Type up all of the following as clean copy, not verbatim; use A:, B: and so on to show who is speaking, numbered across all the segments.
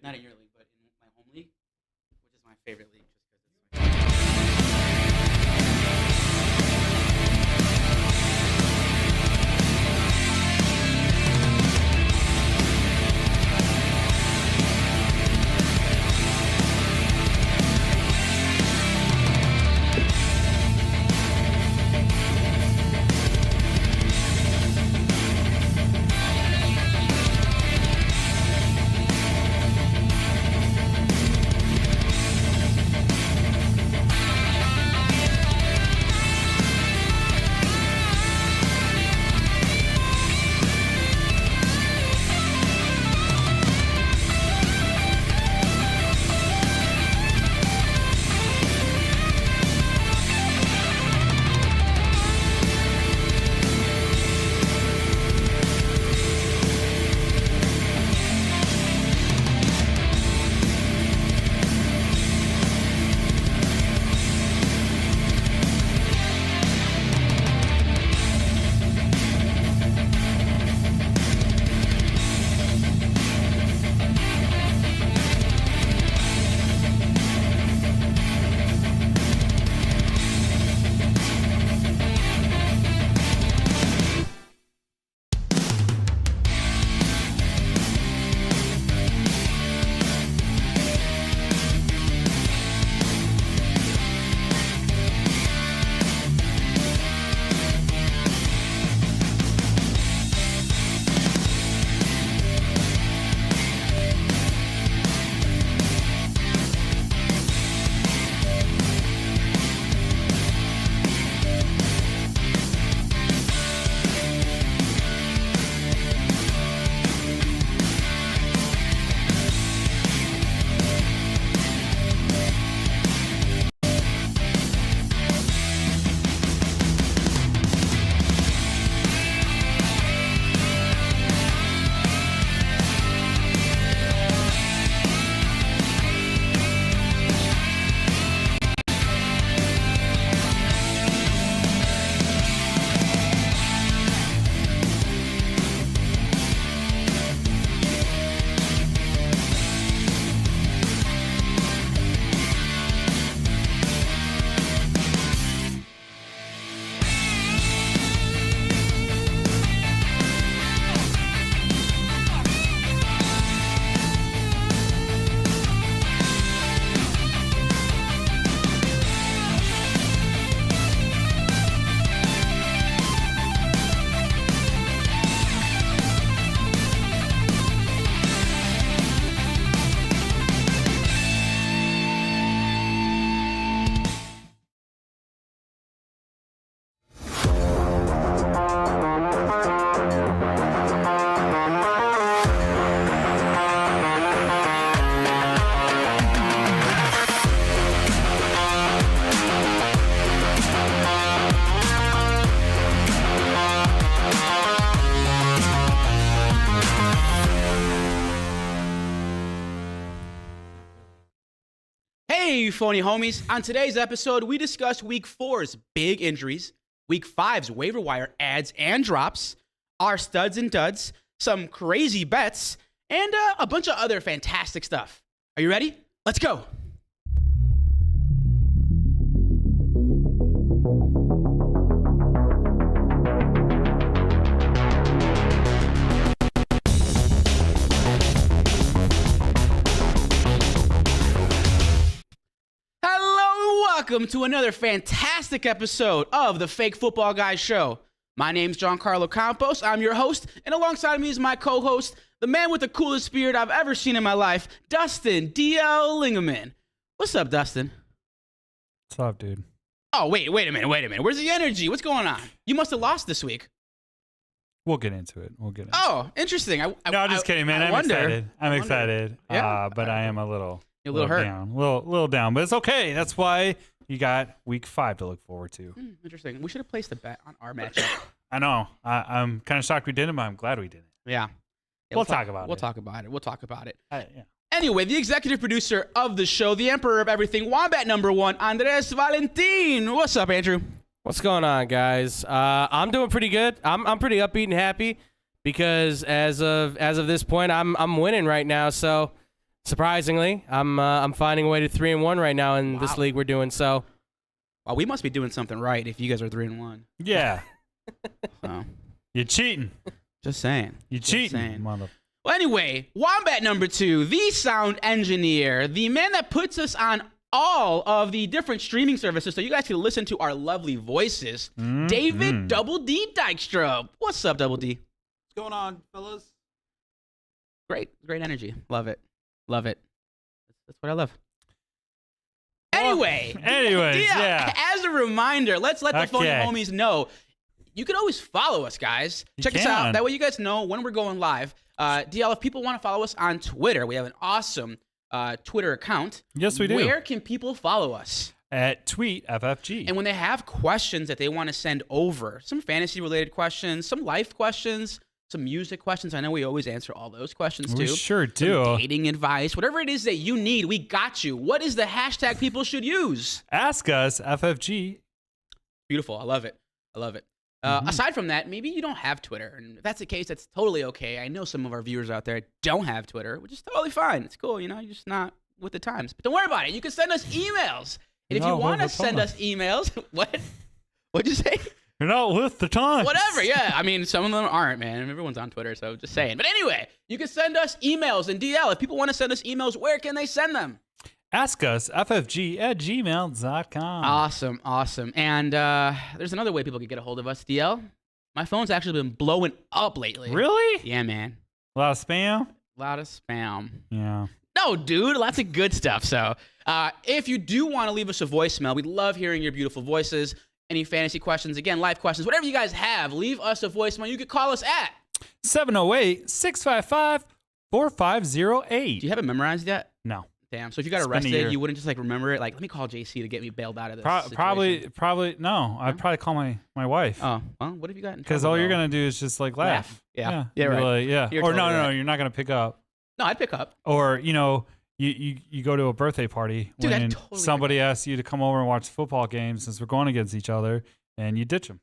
A: not in your league, but in my home league, which is my favorite league, just because it's my Hey, you phony homies. On today's episode, we discuss Week 4's big injuries, Week 5's waiver wire adds and drops, our studs and duds, some crazy bets, and a bunch of other fantastic stuff. Are you ready? Let's go. Welcome to another fantastic episode of the Fake Football Guys Show. My name's Giancarlo Campos. I'm your host, and alongside me is my co-host, the man with the coolest beard I've ever seen in my life, Dustin DL Lingaman. What's up, Dustin?
B: What's up, dude?
A: Oh, wait a minute. Where's the energy? What's going on? You must have lost this week.
B: We'll get into it.
A: Oh, interesting.
B: No, I'm just kidding, man. I'm excited.
A: Yeah.
B: But I am a little
A: hurt.
B: down. Little down, but it's okay. That's why you got Week 5 to look forward to.
A: Interesting. We should have placed a bet on our matchup.
B: I know. I'm kind of shocked we didn't, but I'm glad we didn't.
A: Yeah.
B: We'll talk about it.
A: We'll talk about it.
B: Yeah.
A: Anyway, the executive producer of the show, the emperor of everything, Wombat number 1, Andres Valentin. What's up, Andrew?
C: What's going on, guys? I'm doing pretty good. I'm pretty upbeat and happy because as of this point, I'm winning right now. So Surprisingly, I'm finding a way to 3-1 right now in this
A: Wow.
C: league we're doing. So
A: Well, we must be doing something right if you guys are 3-1.
B: Yeah.
A: So,
B: You're cheating.
A: just saying.
B: You're
A: Just
B: cheating,
A: saying.
B: mother.
A: Well, anyway, Wombat number 2, the sound engineer, the man that puts us on all of the different streaming services so you guys can listen to our lovely voices, David Double D Dykstra. What's up, Double D?
D: What's going on, fellas?
A: Great energy. Love it. That's what I love. Anyways,
B: yeah.
A: As a reminder, let's let the phony
B: Okay.
A: homies know. You can always follow us, guys. Check us out.
B: can.
A: That way you guys know when we're going live. DL, if people want to follow us on Twitter, we have an awesome Twitter account.
B: Yes, we do.
A: Where can people follow us?
B: At Tweet FFG.
A: And when they have questions that they want to send over, some fantasy-related questions, some life questions, some music questions. I know we always answer all those questions,
B: We
A: too.
B: sure
A: Some
B: do.
A: dating advice, whatever it is that you need, we got you. What is the hashtag people should use?
B: Ask us, FFG.
A: Beautiful. I love it. Aside from that, maybe you don't have Twitter. And if that's the case, that's totally okay. I know some of our viewers out there don't have Twitter, which is totally fine. It's cool. You're just not with the times. But don't worry about it. You can send us emails. And if you
B: No,
A: want to
B: with the
A: send
B: times.
A: us emails, what'd you say?
B: You're not with the time.
A: Whatever, yeah. I mean, some of them aren't, man. Everyone's on Twitter, so just saying. But anyway, you can send us emails. And DL, if people want to send us emails, where can they send them?
B: Ask us, FFG at gmail.com.
A: Awesome. And there's another way people can get a hold of us, DL. My phone's actually been blowing up lately.
B: Really?
A: Yeah, man.
B: A lot of spam?
A: A lot of spam.
B: Yeah.
A: No, dude, lots of good stuff. So if you do want to leave us a voicemail, we love hearing your beautiful voices. Any fantasy questions, again, life questions, whatever you guys have, leave us a voicemail. You could call us at
B: 708-655-4508.
A: Do you have it memorized yet?
B: No.
A: Damn. So if you got
B: It's been a year.
A: arrested, you wouldn't just remember it. Like, let me call JC to get me bailed out of this. situation.
B: Probably, no. I'd probably call my wife.
A: Oh, well, what have you got?
B: Because all you're going to do is just like laugh.
A: Yeah.
B: Be
A: right.
B: like, yeah.
A: You're
B: Or
A: totally
B: no,
A: right.
B: you're not going to pick up.
A: No, I'd pick up.
B: Or, you go to a birthday party
A: Dude, I'd
B: when
A: totally
B: somebody asks you to come over and watch football games since we're going against each other, and you ditch them.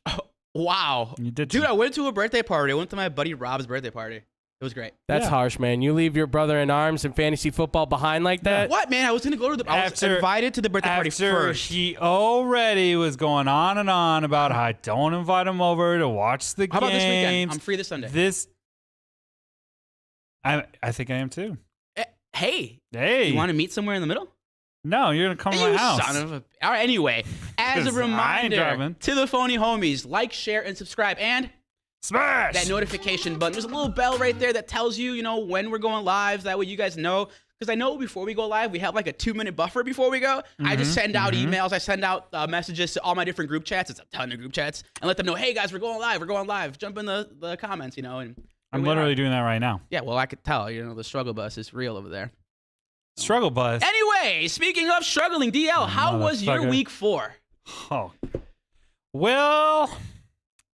A: Oh, wow.
B: You ditch
A: Dude,
B: 'em.
A: I went to a birthday party. I went to my buddy Rob's birthday party. It was great.
C: that's
B: Yeah.
C: harsh, man. You leave your brother in arms in fantasy football behind like that?
A: What, man? I was going to go to the... I was
B: After-
A: invited to the birthday party
B: After
A: first.
B: he already was going on and on about how I don't invite him over to watch the
A: How about this weekend?
B: games.
A: I'm free this Sunday.
B: I think I am too.
A: Hey,
B: Hey,
A: you want to meet somewhere in the middle?
B: no, you're gonna come to
A: You
B: my house.
A: son of a... All right, anyway, as a
B: 'Cause I ain't
A: reminder
B: driving.
A: to the phony homies, like, share, and subscribe. And
B: Smash
A: that notification button. There's a little bell right there that tells you, when we're going live. That way you guys know. Because I know before we go live, we have like a 2-minute buffer before we go. I just send out emails. I send out messages to all my different group chats. It's a ton of group chats. And let them know, hey, guys, we're going live. Jump in the comments, And
B: I'm
A: here we
B: literally
A: are.
B: doing that right now.
A: Yeah, well, I could tell. The struggle bus is real over there.
B: Struggle bus.
A: Anyway, speaking of struggling, DL, how was your
B: Motherfucker.
A: week 4?
B: Oh, well,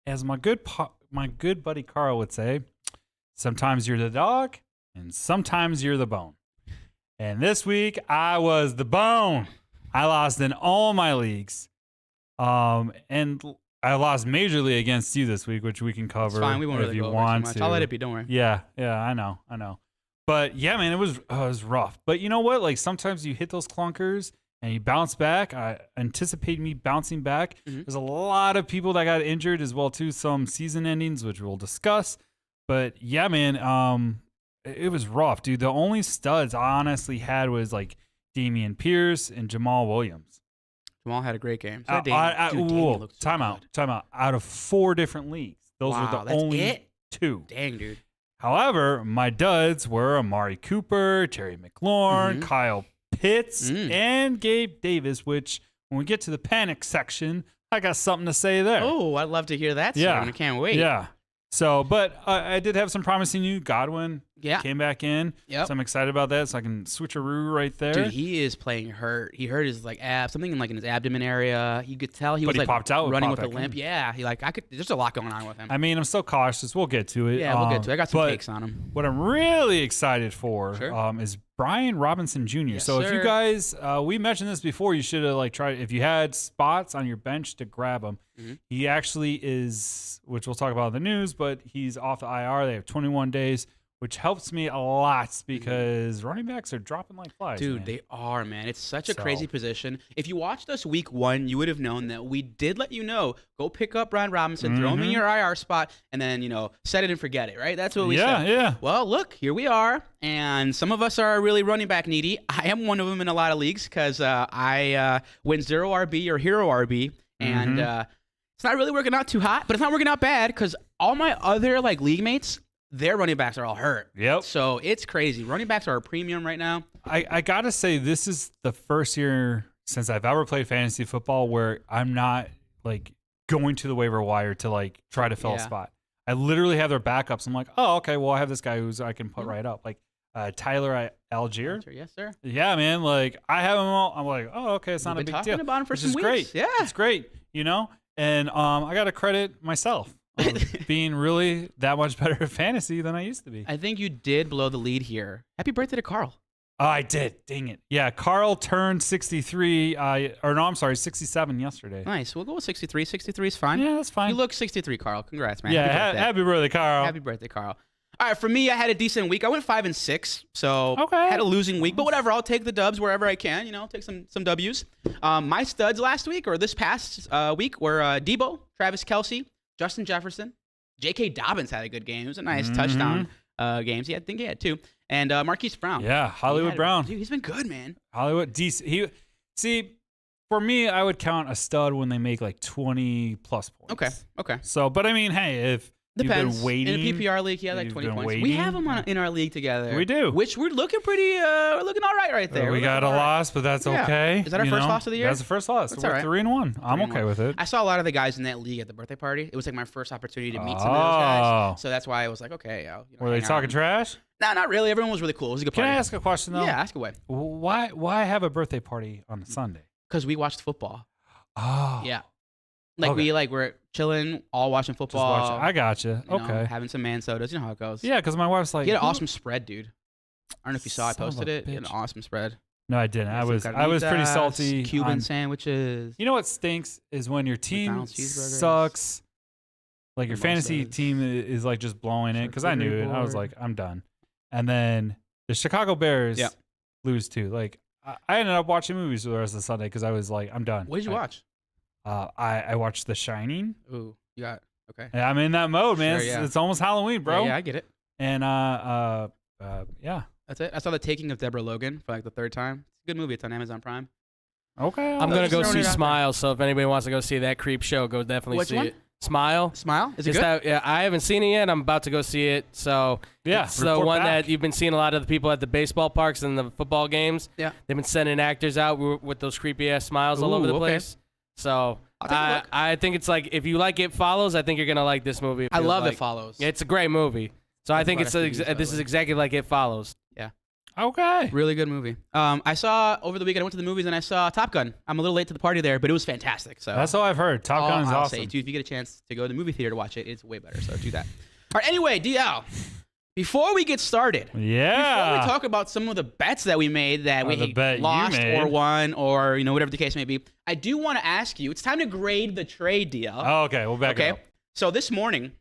B: as my good buddy Carl would say, sometimes you're the dog and sometimes you're the bone. And this week I was the bone. I lost in all my leagues, and I lost majorly against you this week, which we can cover.
A: It's fine. We won't
B: if
A: really
B: you
A: go over
B: want
A: too much.
B: to.
A: I'll let it be. Don't worry.
B: Yeah, I know. But yeah, man, it was rough. But you know what? Like sometimes you hit those clunkers and you bounce back. I anticipate me bouncing back.
A: Mhm.
B: There's a lot of people that got injured as well too. Some season endings, which we'll discuss. But yeah, man, it was rough, dude. The only studs I honestly had was like Damian Pierce and Jamal Williams.
A: Jamal had a great game. So
B: Whoa,
A: Damian looked so
B: time
A: good.
B: out. Out of 4 different leagues, those
A: Wow,
B: were the
A: that's
B: only
A: it?
B: 2.
A: Dang, dude.
B: However, my duds were Amari Cooper, Terry McLaurin,
A: Mhm.
B: Kyle Pitts,
A: Mm.
B: and Gabe Davis, which when we get to the panic section, I got something to say there.
A: Oh, I'd love to hear that
B: Yeah.
A: soon. I can't wait.
B: Yeah. So, but I did have some promising news. Godwin
A: Yeah.
B: came back in.
A: Yep.
B: So I'm excited about that. So I can switcheroo right there.
A: Dude, he is playing hurt. He hurt his something in his abdomen area. You could tell he
B: But
A: was
B: he popped out,
A: running
B: popped
A: with a
B: back
A: limp.
B: in.
A: Yeah, there's a lot going on with him.
B: I mean, I'm still cautious. We'll get to it.
A: Yeah, we'll get to it. I got some
B: but
A: takes on him.
B: What I'm really excited for
A: Sure.
B: is Brian Robinson Jr.
A: Yes,
B: so if you
A: sir.
B: guys, we mentioned this before, you should have tried, if you had spots on your bench to grab him.
A: Mhm.
B: He actually is, which we'll talk about in the news, but he's off the IR. They have 21 days. which helps me a lot because running backs are dropping like flies.
A: Dude,
B: man.
A: they are, man. It's such a
B: So-
A: crazy position. If you watched us week 1, you would have known that we did let you know, go pick up Brian Robinson, throw him in your IR spot, and then, set it and forget it, right? That's what we said.
B: Yeah.
A: Well, look, here we are, and some of us are really running back needy. I am one of them in a lot of leagues because I win 0 RB or hero RB, and it's not really working out too hot, but it's not working out bad because all my other league mates, their running backs are all hurt.
B: Yep.
A: So it's crazy. Running backs are a premium right now.
B: I gotta say, this is the first year since I've ever played fantasy football where I'm not going to the waiver wire to try to fill a spot. I literally have their backups. I'm like, oh, okay, well, I have this guy who's I can put right up. Tyler Algier.
A: Yes, sir.
B: Yeah, man. I have him all. I'm like, oh, okay, it's not a
A: We've
B: big
A: been
B: deal.
A: talking about him for
B: Which
A: some
B: is
A: weeks.
B: great.
A: Yeah.
B: It's great, And I got to credit myself on being really that much better at fantasy than I used to be.
A: I think you did blow the lead here. Happy birthday to Carl.
B: Oh, I did. Dang it. Yeah, Carl turned 63. 67 yesterday.
A: Nice. We'll go with 63. 63 is fine.
B: Yeah, that's fine.
A: You look 63, Carl. Congrats, man.
B: Yeah,
A: Happy birthday.
B: happy birthday, Carl.
A: Happy birthday, Carl. All right, for me, I had a decent week. I went 5 and 6, so
B: Okay.
A: had a losing week, but whatever. I'll take the dubs wherever I can. Take some W's. My studs last week or this past week were Debo, Travis Kelce, Justin Jefferson, J.K. Dobbins had a good game. It was a nice touchdown games. I think he had 2, and Marquise Brown.
B: Yeah, Hollywood Brown.
A: Dude, he's been good, man.
B: Hollywood decent. For me, I would count a stud when they make 20 plus points.
A: Okay.
B: So, but I mean, hey, if
A: Depends.
B: you've been waiting,
A: In a PPR league, he had
B: you've
A: 20
B: been
A: points. We
B: waiting.
A: have him in our league together.
B: We do.
A: Which we're looking pretty, we're looking all right there.
B: we
A: We're
B: got a
A: looking all right.
B: loss, but that's
A: Yeah.
B: okay.
A: Is that our first loss of the year?
B: That's the first loss.
A: That's
B: We're
A: all right.
B: 3-1. I'm okay with it.
A: I saw a lot of the guys in that league at the birthday party. It was my first opportunity to meet some of those guys. So that's why I was like, okay.
B: Were they talking trash?
A: No, not really. Everyone was really cool. It was a good
B: Can
A: party.
B: I ask a question though?
A: Yeah, ask away.
B: Why have a birthday party on a Sunday?
A: Because we watched football.
B: Oh.
A: Yeah.
B: Okay.
A: We we're chilling, all watching
B: Just
A: football.
B: watch it. I gotcha. Okay.
A: Having some man sodas. You know how it goes.
B: Yeah, because my wife's like,
A: He had an awesome spread, dude. I don't know if you saw. I
B: Son of a
A: posted it. He had an
B: bitch.
A: awesome spread.
B: No, I didn't. I
A: Some
B: was pretty
A: carnitas,
B: salty.
A: Cuban
B: on-
A: sandwiches.
B: You know what stinks is when your team
A: McDonald's cheeseburgers.
B: sucks. Your fantasy
A: Mimosas.
B: team is just blowing it because I knew it. I was
A: Charcuterie
B: like, I'm done. And then the Chicago Bears
A: Yeah.
B: lose too. I ended up watching movies for the rest of the Sunday because I was like, I'm done.
A: What did you watch?
B: I watched The Shining.
A: Ooh, you got okay.
B: Yeah, I'm in that mode, man.
A: Sure, yeah.
B: It's almost Halloween, bro.
A: Yeah, I get it.
B: And yeah.
A: That's it. I saw The Taking of Deborah Logan for the 3rd time. It's a good movie. It's on Amazon Prime.
B: Okay.
C: I'm
A: Just
C: gonna go
A: throwing
C: see
A: it out there.
C: Smile. So if anybody wants to go see that creep show, go definitely
A: Which
C: see
A: one?
C: it. Smile.
A: Smile? Is it
C: It's
A: good?
C: that- yeah, I haven't seen it yet. I'm about to go see it. So
B: Yeah,
C: it's the
B: report
C: one
B: back.
C: that you've been seeing a lot of the people at the baseball parks and the football games.
A: Yeah.
C: They've been sending actors out with those creepy ass smiles all
A: Ooh,
C: over the
A: okay.
C: place. So
A: I'll take a look.
C: I think it's if you like It Follows, I think you're gonna like this movie. It
A: I
C: feels
A: love
C: like.
A: It Follows.
C: It's a great movie. So I
A: That's
C: think
A: about
C: it's
A: FTVs, by the
C: this is
A: way.
C: exactly like It Follows.
B: Okay.
A: Really good movie. I saw over the weekend. I went to the movies and I saw Top Gun. I'm a little late to the party there, but it was fantastic. So
B: That's all I've heard. Top Gun is
A: I'll
B: awesome.
A: say, dude, if you get a chance to go to the movie theater to watch it, it's way better. So do that. All right. Anyway, DL. Before we get started,
B: Yeah.
A: before we talk about some of the bets that we made that
B: Or
A: we
B: the bet you
A: lost
B: made.
A: or won or whatever the case may be, I do want to ask you. It's time to grade the trade, DL.
B: Oh, okay. We'll back it
A: Okay.
B: up.
A: So this morning,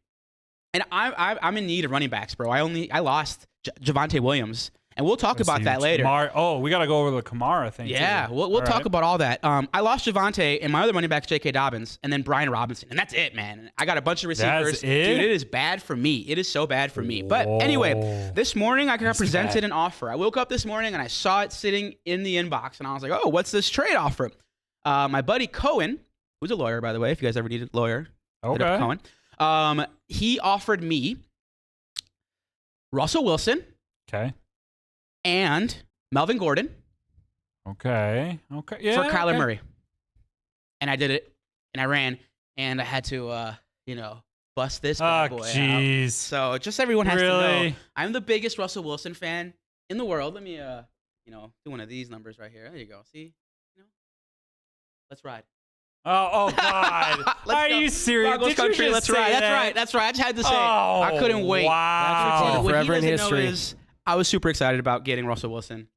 A: and I'm in need of running backs, bro. I lost Javonte Williams, and we'll talk about that later.
B: We got to go over the Kamara thing.
A: Yeah,
B: too.
A: we'll
B: All
A: talk
B: right.
A: about all that. I lost Javonte, and my other running back, J.K. Dobbins, and then Brian Robinson, and that's it, man. I got a bunch of receivers.
B: That's it?
A: Dude, it is bad for me. It is so bad for me. But anyway, this morning I got presented an offer. I woke up this morning and I saw it sitting in the inbox, and I was like, oh, what's this trade offer? My buddy Cohen, who's a lawyer, by the way, if you guys ever need a lawyer, hit up
B: Okay.
A: Cohen. He offered me Russell Wilson
B: Okay.
A: and Melvin Gordon
B: Okay. Yeah.
A: for Kyler
B: okay.
A: Murray. And I did it, and I ran, and I had to, bust this bad
B: Oh,
A: boy out.
B: jeez.
A: So just everyone has to
B: Really?
A: know, I'm the biggest Russell Wilson fan in the world. Let me, do one of these numbers right here. There you go. See? Let's ride.
B: Oh God.
A: Let's
B: Are
A: go.
B: you serious?
A: Broncos
B: Did you
A: country.
B: just
A: Let's
B: say
A: ride.
B: that?
A: That's right. I just had to say it.
B: Oh,
A: I couldn't wait.
B: Wow.
A: What
C: Forever in
A: he doesn't know
C: history.
A: is I was super excited about getting Russell Wilson.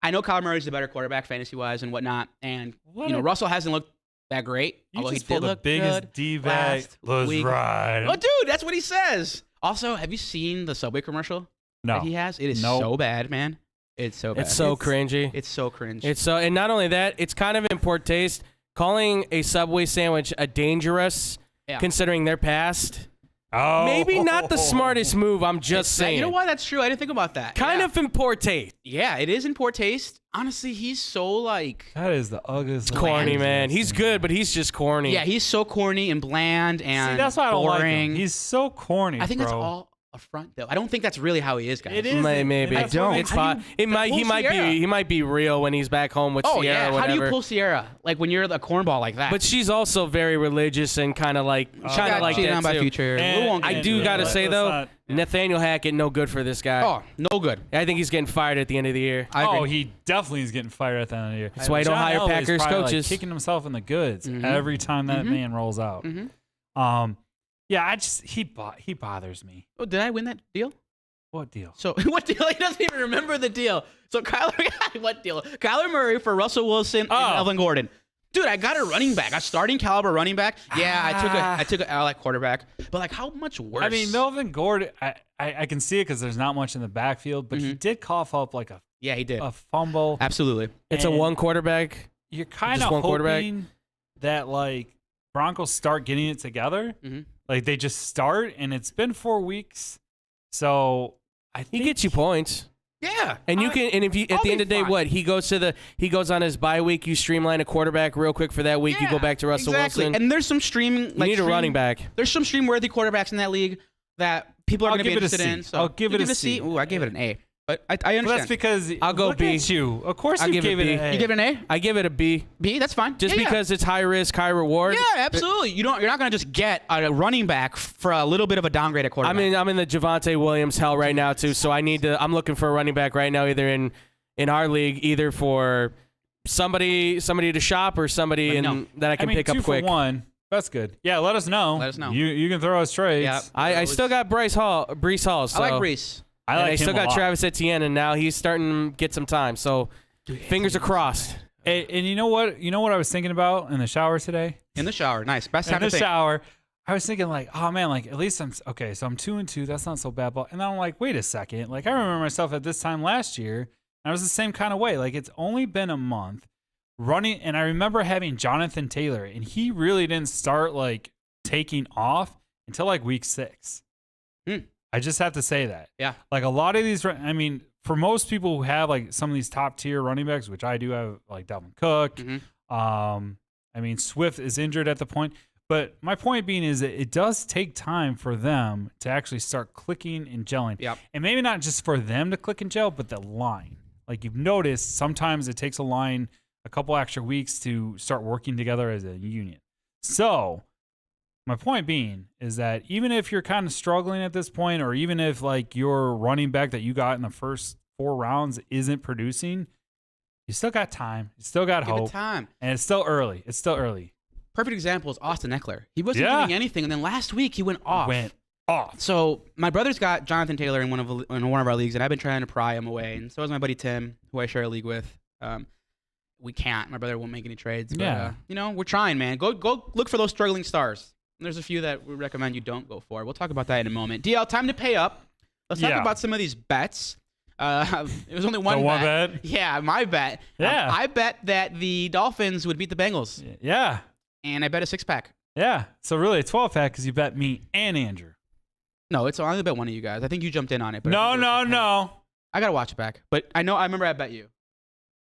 A: I know Kyler Murray's a better quarterback fantasy-wise and whatnot, and Russell hasn't looked that great,
B: You
A: although he
B: just
A: did
B: pulled the
A: look
B: biggest
A: good
B: D-bag.
A: last
B: Let's
A: week.
B: ride.
A: Oh, dude, that's what he says. Also, have you seen the Subway commercial? that he has? It is so bad, man. It's so bad.
C: It's so cringy.
A: It's so cringe.
C: And not only that, it's kind of in poor taste. Calling a Subway sandwich a dangerous, considering their past.
B: Oh.
C: Maybe not the smartest move. I'm just saying.
A: You know what? That's true. I didn't think about that.
C: Kind of in poor taste.
A: Yeah, it is in poor taste. Honestly, he's so like.
B: That is the ugliest.
C: Corny, man. He's good, but he's just corny.
A: Yeah, he's so corny and bland and
B: See, that's why I don't like
A: boring.
B: him. He's so corny.
A: I think
B: bro.
A: that's all a front, though. I don't think that's really how he is, guys.
B: It is.
C: Maybe.
B: I don't.
C: It's fine. He might be real when he's back home with Sierra.
A: Yeah.
C: Or whatever.
A: How do you pull Sierra? Like when you're a cornball like that.
C: But she's also very religious and kind of like that
A: cheated on by
C: too.
A: Future.
C: I do gotta say though, Nathaniel Hackett no good for this guy.
A: Oh, no good.
C: I think he's getting fired at the end of the year.
B: He definitely is getting fired at the end of the year.
C: That's why you don't hire
B: John Elway is
C: Packers
B: probably,
C: coaches.
B: Like, kicking himself in the goods every time that man rolls out. Yeah, he bothers me.
A: Oh, did I win that deal?
B: What deal?
A: So what deal? He doesn't even remember the deal. So what deal? Kyler Murray for Russell Wilson and Melvin Gordon. Dude, I got a running back, a starting caliber running back. Yeah, I took a L at quarterback, but like how much worse?
B: I mean, Melvin Gordon, I can see it because there's not much in the backfield, but he did cough up like
A: he did
B: a fumble.
A: Absolutely.
C: It's a one quarterback.
B: You're kind of hoping that like Broncos start getting it together. Like they just start, and it's been 4 weeks, so I think
C: he gets you points.
A: Yeah,
C: and you can, and if you at the end of the day, what he goes on his bye week, you streamline a quarterback real quick for that week. You go back to Russell Wilson,
A: and there's some streaming.
C: You need a running back.
A: There's some stream-worthy quarterbacks in that league that people are going to be interested in. So
B: I'll give it a C.
A: Ooh, I gave it an A. But I understand.
B: Well, that's because
C: I'll go
B: look
C: B.
B: At you. Of course, you gave it an A.
A: You give it an A?
C: I give it a B.
A: B, that's fine.
C: Just because it's high risk, high reward.
A: Yeah, absolutely. You're not going to just get a running back for a little bit of a downgrade at quarterback.
C: I mean, I'm in the Javonte Williams hell right now too, so I'm looking for a running back right now, either in our league, either for somebody to shop or somebody that I can pick up quick.
B: 2 for 1. That's good. Yeah, let us know.
A: Let us know.
B: You can throw us trades.
A: Yeah.
C: I still got Breece Hall. So.
A: I like Breece.
C: I still got Travis Etienne, and now he's starting to get some time. So fingers are crossed.
B: And you know what? You know what I was thinking about in the shower today?
A: In the shower, nice. Best time
B: in
A: to
B: the
A: think.
B: shower. I was thinking like, oh man, like at least I'm okay. So I'm 2-2. That's not so bad. But and then I'm like, wait a second. Like I remember myself at this time last year, and I was the same kind of way. Like it's only been a month running, and I remember having Jonathan Taylor, and he really didn't start like taking off until like week 6. I just have to say that.
A: Yeah.
B: Like a lot of these, I mean, for most people who have like some of these top tier running backs, which I do have, like Dalvin Cook. I mean, Swift is injured at the point. But my point being is that it does take time for them to actually start clicking and gelling.
A: Yep.
B: And maybe not just for them to click and gel, but the line. Like you've noticed, sometimes it takes a line a couple extra weeks to start working together as a union. So my point being is that even if you're kind of struggling at this point, or even if like your running back that you got in the first 4 rounds isn't producing, you still got time. You still got hope.
A: Give it time.
B: And it's still early. It's still early.
A: Perfect example is Austin Eckler. He wasn't doing anything, and then last week he went off. So my brother's got Jonathan Taylor in one of our leagues, and I've been trying to pry him away. And so is my buddy Tim, who I share a league with. We can't. My brother won't make any trades. But, we're trying, man. Go look for those struggling stars. And there's a few that we recommend you don't go for. We'll talk about that in a moment. DL, time to pay up. Let's talk about some of these bets. It was only one bet. Yeah, my bet.
B: Yeah.
A: I bet that the Dolphins would beat the Bengals.
B: Yeah.
A: And I bet a 6-pack.
B: Yeah. So really a 12-pack because you bet me and Andrew.
A: No, it's only bet one of you guys. I think you jumped in on it. But
B: No.
A: I got to watch it back. But I remember I bet you.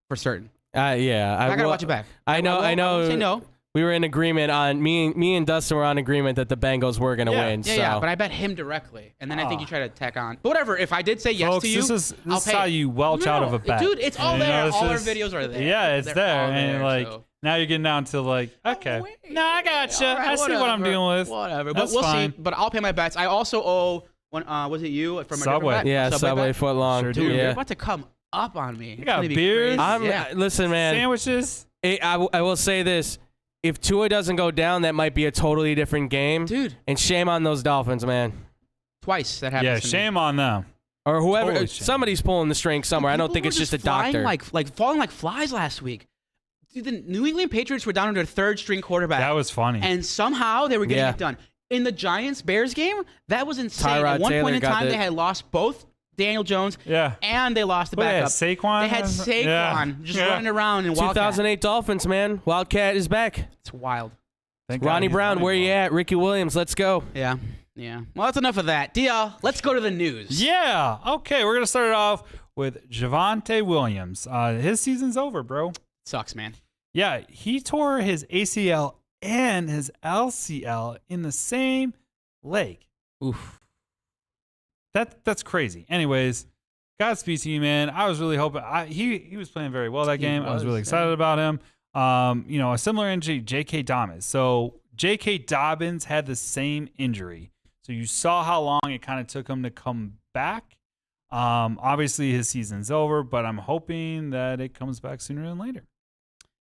A: For certain.
C: Yeah.
A: I got to watch it back.
C: I know.
A: I won't say no.
C: We were in agreement on me and Dustin were on agreement that the Bengals were going to win.
A: Yeah, but I bet him directly, and then I think you try to tack on. But whatever. If I did say yes to you,
B: this is how you welch out of a bet,
A: dude. It's all there. All our videos are there.
B: Yeah, it's there, and like now you're getting down to like, okay, no, I gotcha.
A: Right,
B: I see what I'm dealing with.
A: Whatever,
B: That's
A: but we'll
B: fine.
A: see. But I'll pay my bets. I also owe. Was it you from
B: Subway?
A: A different bet?
C: Yeah, Subway
A: bet?
C: foot long.
B: Sure
A: Dude,
B: do.
A: you're about to come up on me.
B: You got beers.
C: Listen, man.
B: Sandwiches.
C: I will say this. If Tua doesn't go down, that might be a totally different game.
A: Dude.
C: And shame on those Dolphins, man.
A: Twice that happened.
B: Yeah, shame on them.
C: Or whoever.
B: Totally shame.
C: Somebody's pulling the string somewhere. I don't think it's just a doctor.
A: Falling like flies last week. Dude, the New England Patriots were down to their 3rd string quarterback.
B: That was funny.
A: And somehow they were getting it done. In the Giants-Bears game, that was insane.
C: Tyrod
A: At one
C: Taylor
A: point in
C: got
A: time, they had lost both Daniel Jones.
B: Yeah.
A: And they lost the backup.
B: Saquon?
A: They had Saquon just running around in Wildcat.
C: 2008 Dolphins, man. Wildcat is back.
A: It's wild.
C: Ronnie Brown, where you at? Ricky Williams, let's go.
A: Yeah. Well, that's enough of that. DL, let's go to the news.
B: Yeah. Okay, we're going to start it off with Javonte Williams. His season's over, bro.
A: Sucks, man.
B: Yeah, he tore his ACL and his LCL in the same leg.
A: Oof.
B: That's crazy. Anyways, Godspeed to you, man. I was really hoping he was playing very well that game. I was really excited about him. A similar injury, J.K. Dobbins. So J.K. Dobbins had the same injury. So you saw how long it kind of took him to come back. Obviously his season's over, but I'm hoping that it comes back sooner than later.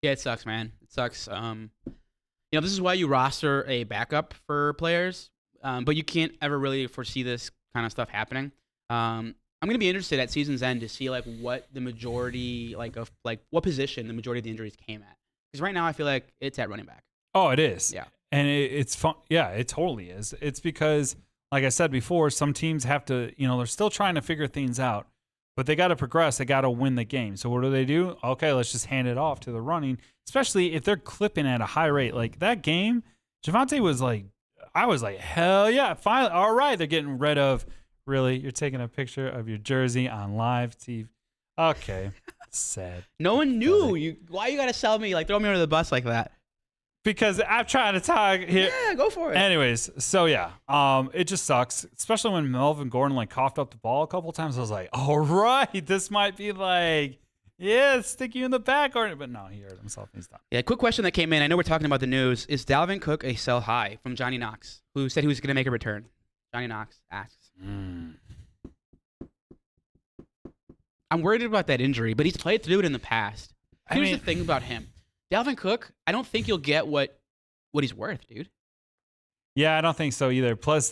A: Yeah, it sucks, man. It sucks. This is why you roster a backup for players, but you can't ever really foresee this kind of stuff happening. I'm gonna be interested at season's end to see what the majority what position the majority of the injuries came at. Because right now I feel like it's at running back.
B: Oh, it is.
A: Yeah,
B: and it's fun. Yeah, it totally is. It's because, like I said before, some teams have to. They're still trying to figure things out, but they got to progress. They got to win the game. So what do? Okay, let's just hand it off to the running, especially if they're clipping at a high rate. Like that game, Javonte was like. I was like, hell yeah, finally. All right, they're getting rid of, really, you're taking a picture of your jersey on live TV. Okay, sad.
A: No one knew. Why you got to sell me, throw me under the bus like that?
B: Because I'm trying to talk here.
A: Yeah, go for it.
B: Anyways, so yeah, it just sucks, especially when Melvin Gordon coughed up the ball a couple times. I was like, all right, this might be stick you in the back, but no, he hurt himself and he's done.
A: Yeah, quick question that came in. I know we're talking about the news. Is Dalvin Cook a sell high? From Johnny Knox, who said he was going to make a return. Johnny Knox asks. I'm worried about that injury, but he's played through it in the past. Here's the thing about him. Dalvin Cook, I don't think you'll get what he's worth, dude.
B: Yeah, I don't think so either. Plus,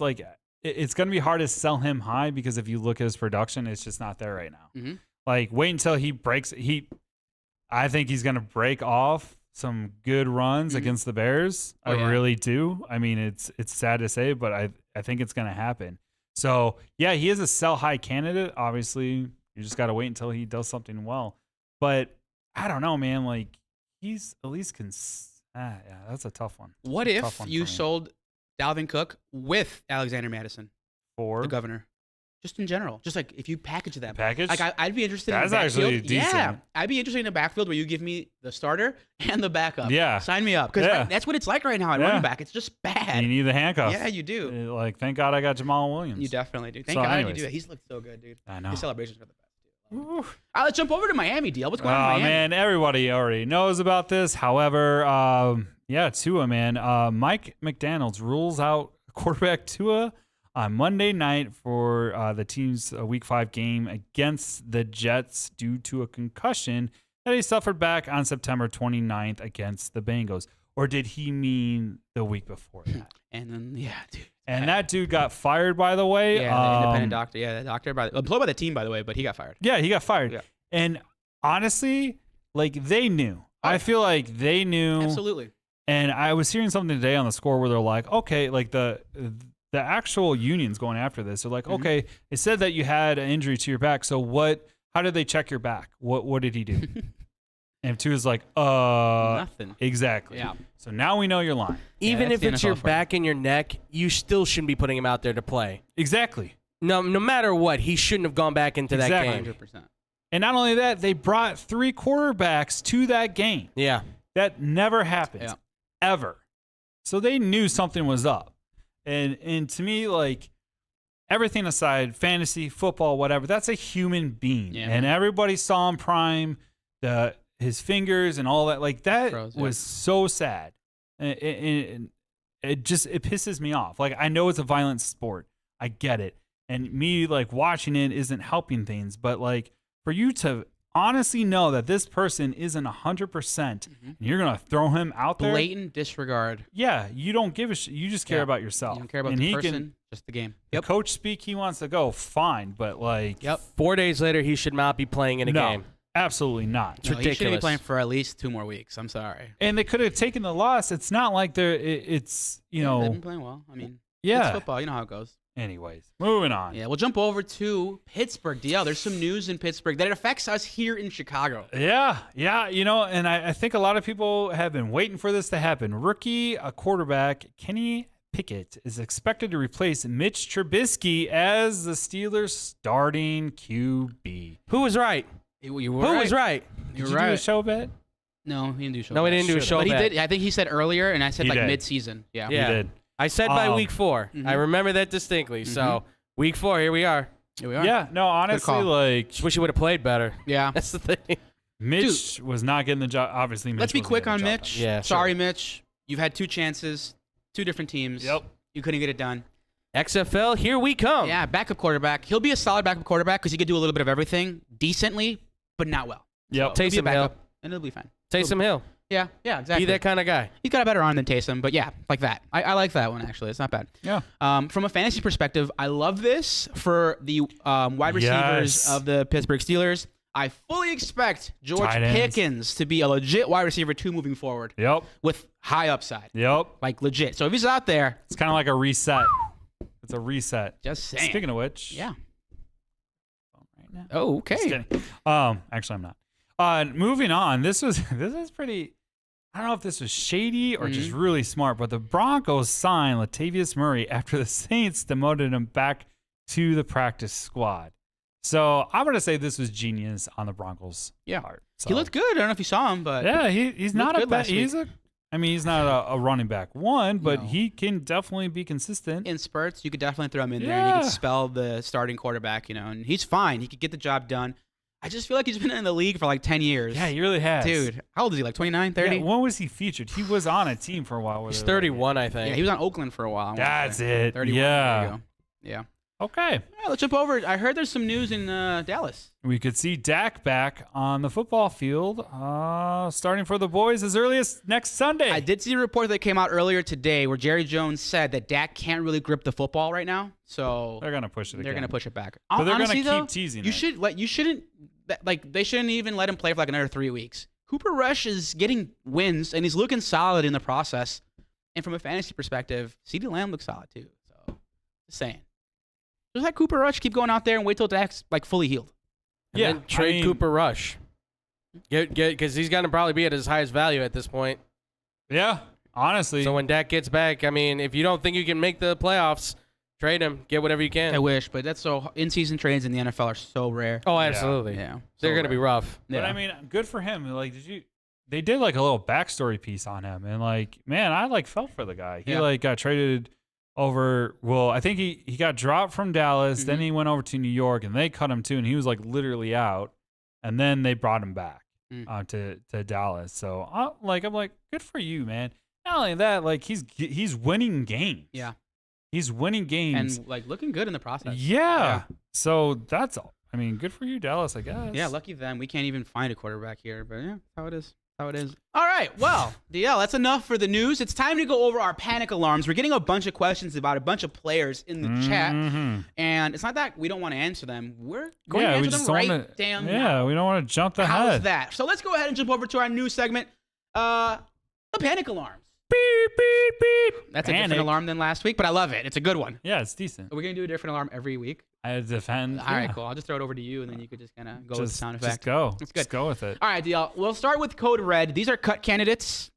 B: it's going to be hard to sell him high because if you look at his production, it's just not there right now.
A: Mm-hmm.
B: Wait until he breaks. I think he's going to break off some good runs against the Bears. I really do. I mean, it's sad to say, but I think it's going to happen. So, yeah, he is a sell high candidate. Obviously, you just got to wait until he does something well. But I don't know, man. He's at least yeah, that's a tough one.
A: What if you sold Dalvin Cook with Alexander Madison
B: for
A: the governor? Just in general. Just if you package them.
B: Package?
A: I'd be interested
B: That's
A: in the backfield.
B: actually decent.
A: Yeah. I'd be interested in a backfield where you give me the starter and the backup.
B: Yeah.
A: Sign me up. Because that's what it's like right now at running back. It's just bad.
B: You need the handcuff.
A: Yeah, you do.
B: Thank God I got Jamal Williams.
A: You definitely do. Thank God you do that. He's looked so good, dude.
B: I know.
A: His celebrations are the best, too. Let's jump over to Miami, DL. What's going on in Miami?
B: Oh, man. Everybody already knows about this. However, Tua, man. Mike McDaniels rules out quarterback Tua on Monday night for the team's Week 5 game against the Jets due to a concussion that he suffered back on September 29th against the Bengals. Or did he mean the week before that?
A: And then, dude.
B: And that dude got fired, by the way.
A: Yeah, the independent doctor. Yeah, the doctor. Employed by the team, by the way, but he got fired.
B: Yeah, he got fired.
A: Yeah.
B: And honestly, they knew. I feel like they knew.
A: Absolutely.
B: And I was hearing something today on the score where they're like, okay, the actual union's going after this. They're like, okay, it said that you had an injury to your back. So how did they check your back? What did he do? And Tua's like,
A: nothing.
B: Exactly.
A: Yeah.
B: So now we know you're lying.
C: Even if it's your back and your neck, you still shouldn't be putting him out there to play.
B: Exactly.
C: No matter what, he shouldn't have gone back into that game.
A: 100%.
B: And not only that, they brought 3 quarterbacks to that game.
C: Yeah.
B: That never happens. Ever. So they knew something was up. And to me, everything aside, fantasy, football, whatever, that's a human being.
A: Yeah.
B: And everybody saw him prime, his fingers and all that. That was so sad. And it pisses me off. I know it's a violent sport. I get it. And me, watching it isn't helping things. But, for you to honestly know that this person isn't 100%, and you're going to throw him out there.
A: Blatant disregard.
B: Yeah, you don't give a shit. You just care about yourself.
A: You don't care about the person, just the game.
B: The coach speak, he wants to go, fine. But
C: 4 days later, he should not be playing in a game.
B: Absolutely not.
C: It's ridiculous.
A: He shouldn't be playing for at least 2 more weeks. I'm sorry.
B: And they could have taken the loss. It's not like they're. It's
A: they've been playing well. I mean, it's football. You know how it goes.
B: Anyways, moving on.
A: Yeah, we'll jump over to Pittsburgh. DL, there's some news in Pittsburgh that it affects us here in Chicago.
B: Yeah. And I think a lot of people have been waiting for this to happen. Rookie quarterback Kenny Pickett is expected to replace Mitch Trubisky as the Steelers' starting QB.
C: Who was right?
A: Who
C: was right?
A: You
B: Did
A: were
B: you
A: right.
B: do a show bet?
A: No, he didn't do a show.
C: No, he
A: bet.
C: didn't do a show
A: But he
C: bet.
A: did. I think he said earlier, and I said
B: He
A: like
B: did.
A: mid-season. Yeah.
C: Yeah.
B: He did.
C: I said by week 4.
A: Mhm.
C: I remember that distinctly. So week 4, here we are.
A: Here we are.
B: Yeah. No, honestly,
A: call.
B: like
C: Just wish you would have played better.
A: Yeah.
C: That's the thing.
B: Mitch was not getting the job. Obviously, Mitch
A: Let's be
B: wasn't
A: quick
B: getting
A: on
B: the job
A: Mitch.
B: done.
C: Yeah,
A: Sorry, Mitch. You've had 2 chances, 2 different teams.
B: Yep.
A: You couldn't get it done.
C: XFL, here we come.
A: Yeah, backup quarterback. He'll be a solid backup quarterback because he could do a little bit of everything decently, but not well.
B: Yep.
A: He'll be a
C: Taysom Hill.
A: backup, and it'll be fine.
C: Taysom Hill.
A: Yeah, exactly.
C: Be that kind of guy.
A: He's got a better arm than Taysom, but yeah, like that. I like that one, actually. It's not bad.
B: Yeah.
A: From a fantasy perspective, I love this for the wide receivers
B: Yes.
A: of the Pittsburgh Steelers. I fully expect George
B: Tight ends.
A: Pickens to be a legit wide receiver 2 moving forward
B: Yep.
A: with high upside.
B: Yep.
A: Like legit. So if he's out there,
B: It's kind of like a reset. It's a reset.
A: just saying.
B: Speaking of which,
A: Yeah.
B: right now.
A: Oh, okay.
B: Just kidding. Actually, I'm not. Moving on. This is pretty. I don't know if this was shady or just really smart, but the Broncos signed Latavius Murray after the Saints demoted him back to the practice squad. So I'm gonna say this was genius on the Broncos'
A: Yeah.
B: part. So,
A: He looked good. I don't know if you saw him, but
B: yeah, he's not
A: looked
B: a
A: good
B: bad.
A: last week.
B: He's not a running back one, but
A: No.
B: he can definitely be consistent.
A: in spurts, you could definitely throw him in there and you
B: Yeah.
A: could spell the starting quarterback, and he's fine. He could get the job done. I just feel like he's been in the league for like 10 years.
B: Yeah, he really has.
A: Dude, how old is he? Like 29, 30?
B: Yeah, when was he featured? He was on a team for a while.
C: He's 31, I think.
A: Yeah, he was on Oakland for a while. I wanna
B: That's
A: say.
B: it.
A: 31.
B: Yeah.
A: There you go. Yeah.
B: Okay.
A: Yeah, let's jump over. I heard there's some news in Dallas.
B: We could see Dak back on the football field, starting for the boys as early as next Sunday.
A: I did see a report that came out earlier today where Jerry Jones said that Dak can't really grip the football right now. So
B: They're gonna push it.
A: they're
B: again.
A: going to push it back.
B: But they're
A: Honestly,
B: gonna
A: though,
B: keep teasing
A: you
B: it.
A: they shouldn't even let him play for like another 3 weeks. Cooper Rush is getting wins and he's looking solid in the process. And from a fantasy perspective, CeeDee Lamb looks solid too. So just saying. Just let Cooper Rush keep going out there and wait till Dak's like fully healed.
C: And
B: Yeah,
C: then trade
B: I mean-
C: Cooper Rush. Because he's going to probably be at his highest value at this point.
B: Yeah, honestly.
C: So when Dak gets back, I mean, if you don't think you can make the playoffs, trade him. Get whatever you can.
A: I wish, but that's so in-season trades in the NFL are so rare.
C: Oh, absolutely.
A: Yeah.
C: They're
A: so
C: going to be
A: rare.
C: rough.
B: But
A: Yeah.
B: I mean, good for him. Like, they did like a little backstory piece on him, and like, man, I like felt for the guy. He
A: Yeah.
B: like got traded over. Well, I think he got dropped from Dallas, then he went over to New York, and they cut him too, and he was like literally out, and then they brought him back to Dallas. So I'm like, good for you, man. Not only that, like he's winning games.
A: Yeah.
B: He's winning games.
A: And like looking good in the process.
B: Yeah. So that's all. I mean, good for you, Dallas, I guess.
A: Yeah, lucky them. We can't even find a quarterback here, but yeah, how it is. How it is. All right, well, DL, that's enough for the news. It's time to go over our panic alarms. We're getting a bunch of questions about a bunch of players in the chat, and it's not that we don't want to answer them. We're going to
B: we
A: answer
B: just
A: them
B: don't
A: right
B: wanna,
A: damn
B: Yeah,
A: now.
B: we don't want to jump the
A: How's
B: head.
A: that? So let's go ahead and jump over to our new segment, the panic alarms.
B: Beep, beep, beep.
A: That's a
B: Panic.
A: different alarm than last week, but I love it. It's a good one.
B: Yeah, it's decent.
A: Are we going to do a different alarm every week?
B: I defend.
A: All right, cool. I'll just throw it over to you, and then you could just kind of go with the sound effect.
B: Just go.
A: That's good.
B: Just go with it.
A: All right, DL. We'll start with Code Red. These are cut candidates.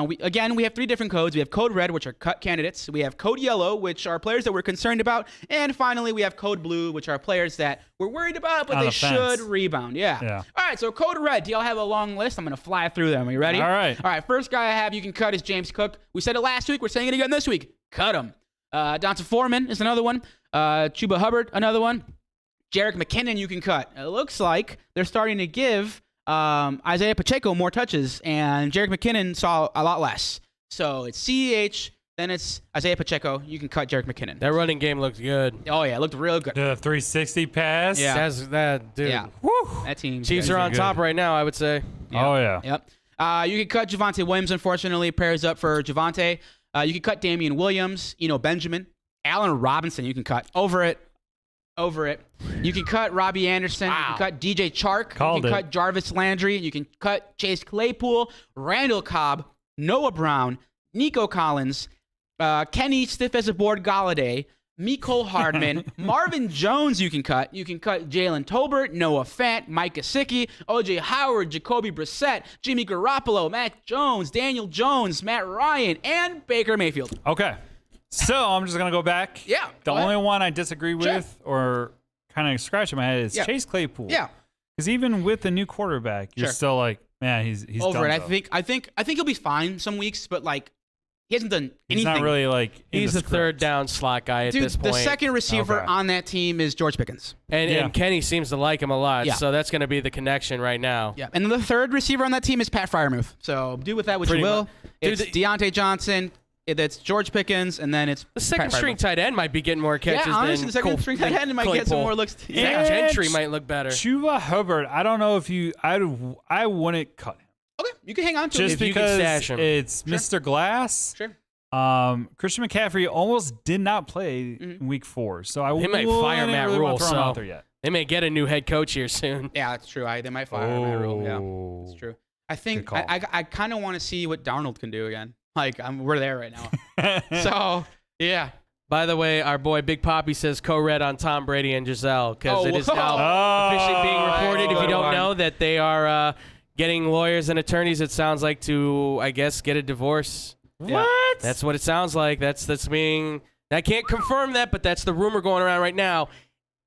A: We have 3 different codes. We have Code Red, which are cut candidates. We have Code Yellow, which are players that we're concerned about. And finally, we have Code Blue, which are players that we're worried about, but
B: On
A: they
B: the fence.
A: should rebound. Yeah.
B: Yeah.
A: All right, so Code Red. DL have a long list. I'm going to fly through them. Are you ready?
B: All right.
A: All right, first guy I have you can cut is James Cook. We said it last week. We're saying it again this week. Cut him. Donta Foreman is another one. Chuba Hubbard, another one. Jerick McKinnon you can cut. It looks like they're starting to give Isaiah Pacheco more touches, and Jerick McKinnon saw a lot less. So it's CEH, then it's Isaiah Pacheco. You can cut Jerick McKinnon.
C: That running game looked good.
A: Oh, yeah, it looked real good.
B: The 360 pass.
A: Yeah.
C: That's that, dude.
A: Yeah.
B: Woo.
A: That team.
C: Chiefs are on
B: good.
C: top right now, I would say.
B: Oh, yeah.
A: Yep. You can cut Javonte Williams, unfortunately. Pairs up for Javonte. You can cut Damian Williams, Benjamin. Allen Robinson, you can cut. Over it. You can cut Robbie Anderson. You can cut DJ Chark.
B: Called
A: you can
B: it.
A: cut Jarvis Landry. You can cut Chase Claypool, Randall Cobb, Noah Brown, Nico Collins, Kenny Stiff as a Board Galladay, Mecole Hardman, Marvin Jones you can cut. You can cut Jalen Tolbert, Noah Fant, Mike Gesicki, O.J. Howard, Jacoby Brissett, Jimmy Garoppolo, Mac Jones, Daniel Jones, Matt Ryan, and Baker Mayfield.
B: Okay. So I'm just going to go back.
A: Yeah.
B: The only one I disagree with or kind of scratch in my head is Chase Claypool.
A: Yeah.
B: Because even with the new quarterback, you're still like, man, he's
A: over it.
B: done.
A: I think he'll be fine some weeks, but like he hasn't done anything.
B: He's not really like
C: he's a third down slot guy at this point.
A: The second receiver on that team is George Pickens.
C: And Kenny seems to like him a lot, so that's going to be the connection right now.
A: Yeah, and then the third receiver on that team is Pat Freiermuth. So do with that what you will. It's Deontay Johnson. It's George Pickens, and then it's
C: the second string tight end might be getting more catches.
A: Yeah, honestly, the second string tight end might get some more looks.
C: Zach Gentry might look better.
B: Chuba Hubbard, I don't know if I wouldn't cut him.
A: Okay, you can hang on to him.
B: Just
C: if
B: because
C: you can stash him.
B: It's Mr. Glass.
A: Sure.
B: Christian McCaffrey almost did not play in week 4, so I
C: might fire Matt
B: really
C: Rule.
B: throw him out there yet.
C: They may get a new head coach here soon.
A: Yeah, that's true. They might fire Matt Rule. Yeah, that's true. I think I kind of want to see what Darnold can do again. Like we're there right now. So yeah.
C: By the way, our boy Big Poppy says co-red on Tom Brady and Giselle because it is now officially being reported. If you don't know that they are getting lawyers and attorneys, it sounds like to I guess get a divorce.
B: What?
C: That's what it sounds like. That's being. I can't confirm that, but that's the rumor going around right now,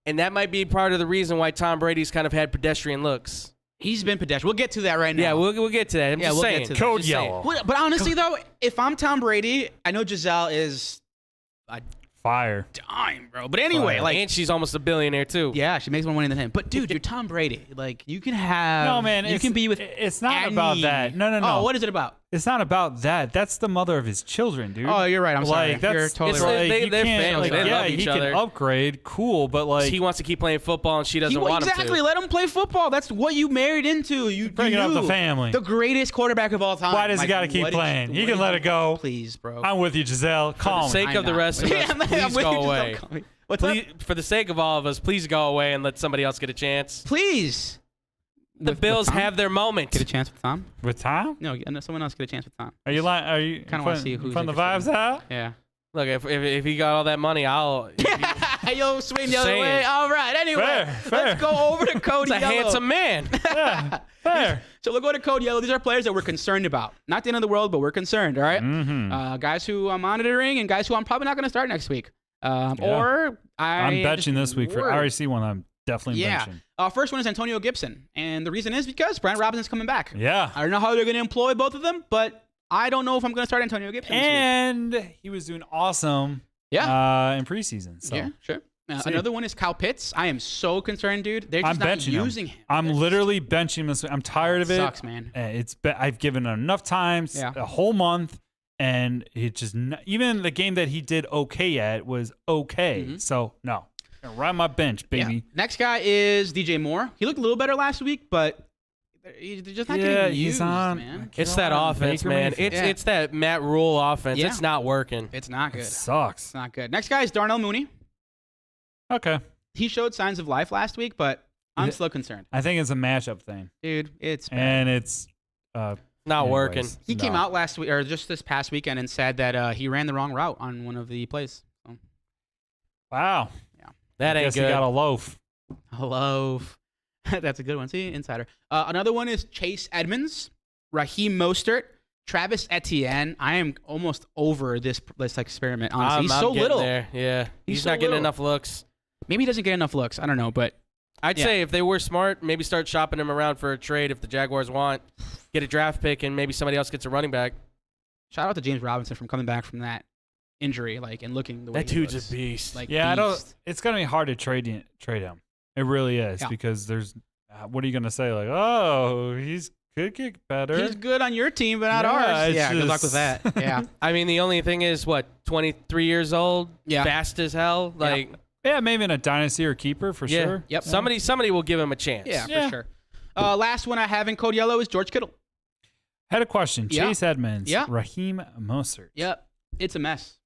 C: and that might be part of the reason why Tom Brady's kind of had pedestrian looks.
A: He's been pedestrian. We'll get to that right now.
C: Yeah, we'll get to that. I'm just saying.
A: Get to that.
B: Code yellow.
A: But honestly, though, if I'm Tom Brady, I know Giselle is a
B: fire
A: dime, bro. But anyway,
C: and she's almost a billionaire too.
A: Yeah, she makes more money than him. But dude, you're Tom Brady. Like you can have.
B: No, man.
A: You can be with.
B: It's not about that. No.
A: Oh, what is it about?
B: It's not about that. That's the mother of his children, dude.
A: Oh, you're right. I'm sorry. You're totally right.
C: They're family. They love each other.
B: He can upgrade, cool, but like
C: he wants to keep playing football and she doesn't want him to.
A: Exactly. Let him play football. That's what you married into. You
B: bringing up the family.
A: The greatest quarterback of all time.
B: Why does he got to keep playing? He can let it go.
A: Please, bro.
B: I'm with you, Giselle. Calm.
C: For the sake of the rest of us, please go away. For the sake of all of us, please go away and let somebody else get a chance.
A: Please.
C: The Bills have their moment.
A: Get a chance with Tom?
B: With Tom?
A: No, someone else get a chance with Tom.
B: Are you lying? Are you
A: kind of want to see who's
B: putting the vibes out?
A: Yeah.
C: Look, if he got all that money, I'll.
A: Yo, swing the other way. All right. Anyway,
B: fair.
A: Let's go over to Code
C: He's
A: Yellow.
C: a handsome man.
B: Yeah, fair.
A: So we'll go to Code Yellow. These are players that we're concerned about. Not the end of the world, but we're concerned. All right.
B: Mm-hmm.
A: Guys who I'm monitoring and guys who I'm probably not going to start next week. I'm
B: benching this week for. I already see one. I'm definitely benching.
A: First one is Antonio Gibson, and the reason is because Brian Robinson's coming back.
B: Yeah.
A: I don't know how they're going to employ both of them, but I don't know if I'm going to start Antonio Gibson.
B: And he was doing awesome.
A: Yeah.
B: In preseason. So.
A: Yeah, sure. Another one is Kyle Pitts. I am so concerned, dude. They're just not using him.
B: I'm literally benching him this week. I'm tired of it.
A: Sucks, man.
B: I've given him enough times, a whole month, and it just even the game that he did okay at was okay. Mm-hmm. So no, I'm gonna ride my bench, baby.
A: Yeah. Next guy is DJ Moore. He looked a little better last week, but they're just not getting used, man.
C: It's that offense, man. It's that Matt Rule offense. Yeah. It's not working.
A: It's not good.
B: It sucks.
A: It's not good. Next guy is Darnell Mooney.
B: Okay.
A: He showed signs of life last week, but I'm still concerned.
B: I think it's a matchup thing.
A: Dude, it's bad.
B: And it's
C: not working.
A: He came out last week, or just this past weekend, and said that he ran the wrong route on one of the plays. So.
B: Wow.
A: Yeah.
C: That ain't good.
B: He got a loaf.
A: A loaf. That's a good one. See, insider. Another one is Chase Edmonds, Raheem Mostert, Travis Etienne. I am almost over this experiment, honestly. He's so little.
C: There. Yeah. He's not getting enough looks.
A: Maybe he doesn't get enough looks. I don't know, but
C: I'd say if they were smart, maybe start shopping him around for a trade if the Jaguars want. Get a draft pick and maybe somebody else gets a running back.
A: Shout out to James Robinson from coming back from that injury, and looking the way
C: that dude's a beast.
A: Beast.
B: It's gonna be hard to trade him. It really is because there's. What are you gonna say? He's could get better.
A: He's good on your team, but not ours. Yeah, good luck with that. Yeah.
C: I mean, the only thing is 23 years old. Yeah. Fast as hell.
B: Yeah, maybe in a dynasty or keeper for sure.
A: Yep.
C: Somebody will give him a chance.
A: Yeah, for sure. Last one I have in Code Yellow is George Kittle.
B: Had a question. Chase Edmonds. Raheem Mostert.
A: Yep. It's a mess.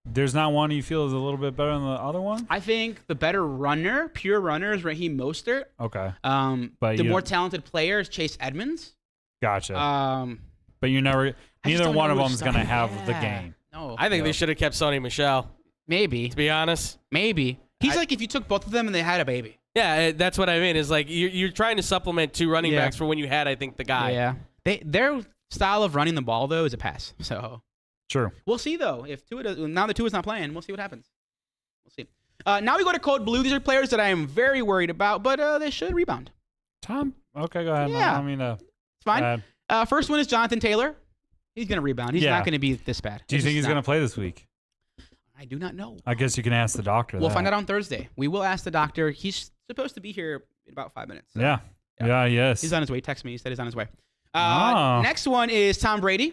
B: There's not one you feel is a little bit better than the other one?
A: I think the better runner, pure runner, is Raheem Mostert.
B: Okay.
A: But the more talented player is Chase Edmonds.
B: Gotcha. But neither one of them is going to have the game.
A: No.
C: I think they should have kept Sony Michel.
A: Maybe.
C: To be honest.
A: Maybe. He's like if you took both of them and they had a baby.
C: Yeah, that's what I mean. Is like you're trying to supplement 2 running backs for when you had, I think, the guy.
A: Yeah. Their style of running the ball, though, is a pass. So
B: True.
A: we'll see, though. If now that Tua's not playing, we'll see what happens. We'll see. Now we go to Code Blue. These are players that I am very worried about, but they should rebound.
B: Tom? Okay, go ahead.
A: Yeah.
B: I mean,
A: It's fine. First one is Jonathan Taylor. He's going to rebound. He's not going to be this bad.
B: Do you think he's going to play this week?
A: I do not know.
B: I guess you can ask the doctor.
A: We'll find out on Thursday. We will ask the doctor. He's supposed to be here in about 5 minutes. So.
B: Yeah, yes.
A: He's on his way. Text me. He said he's on his way.
B: Oh.
A: Next one is Tom Brady.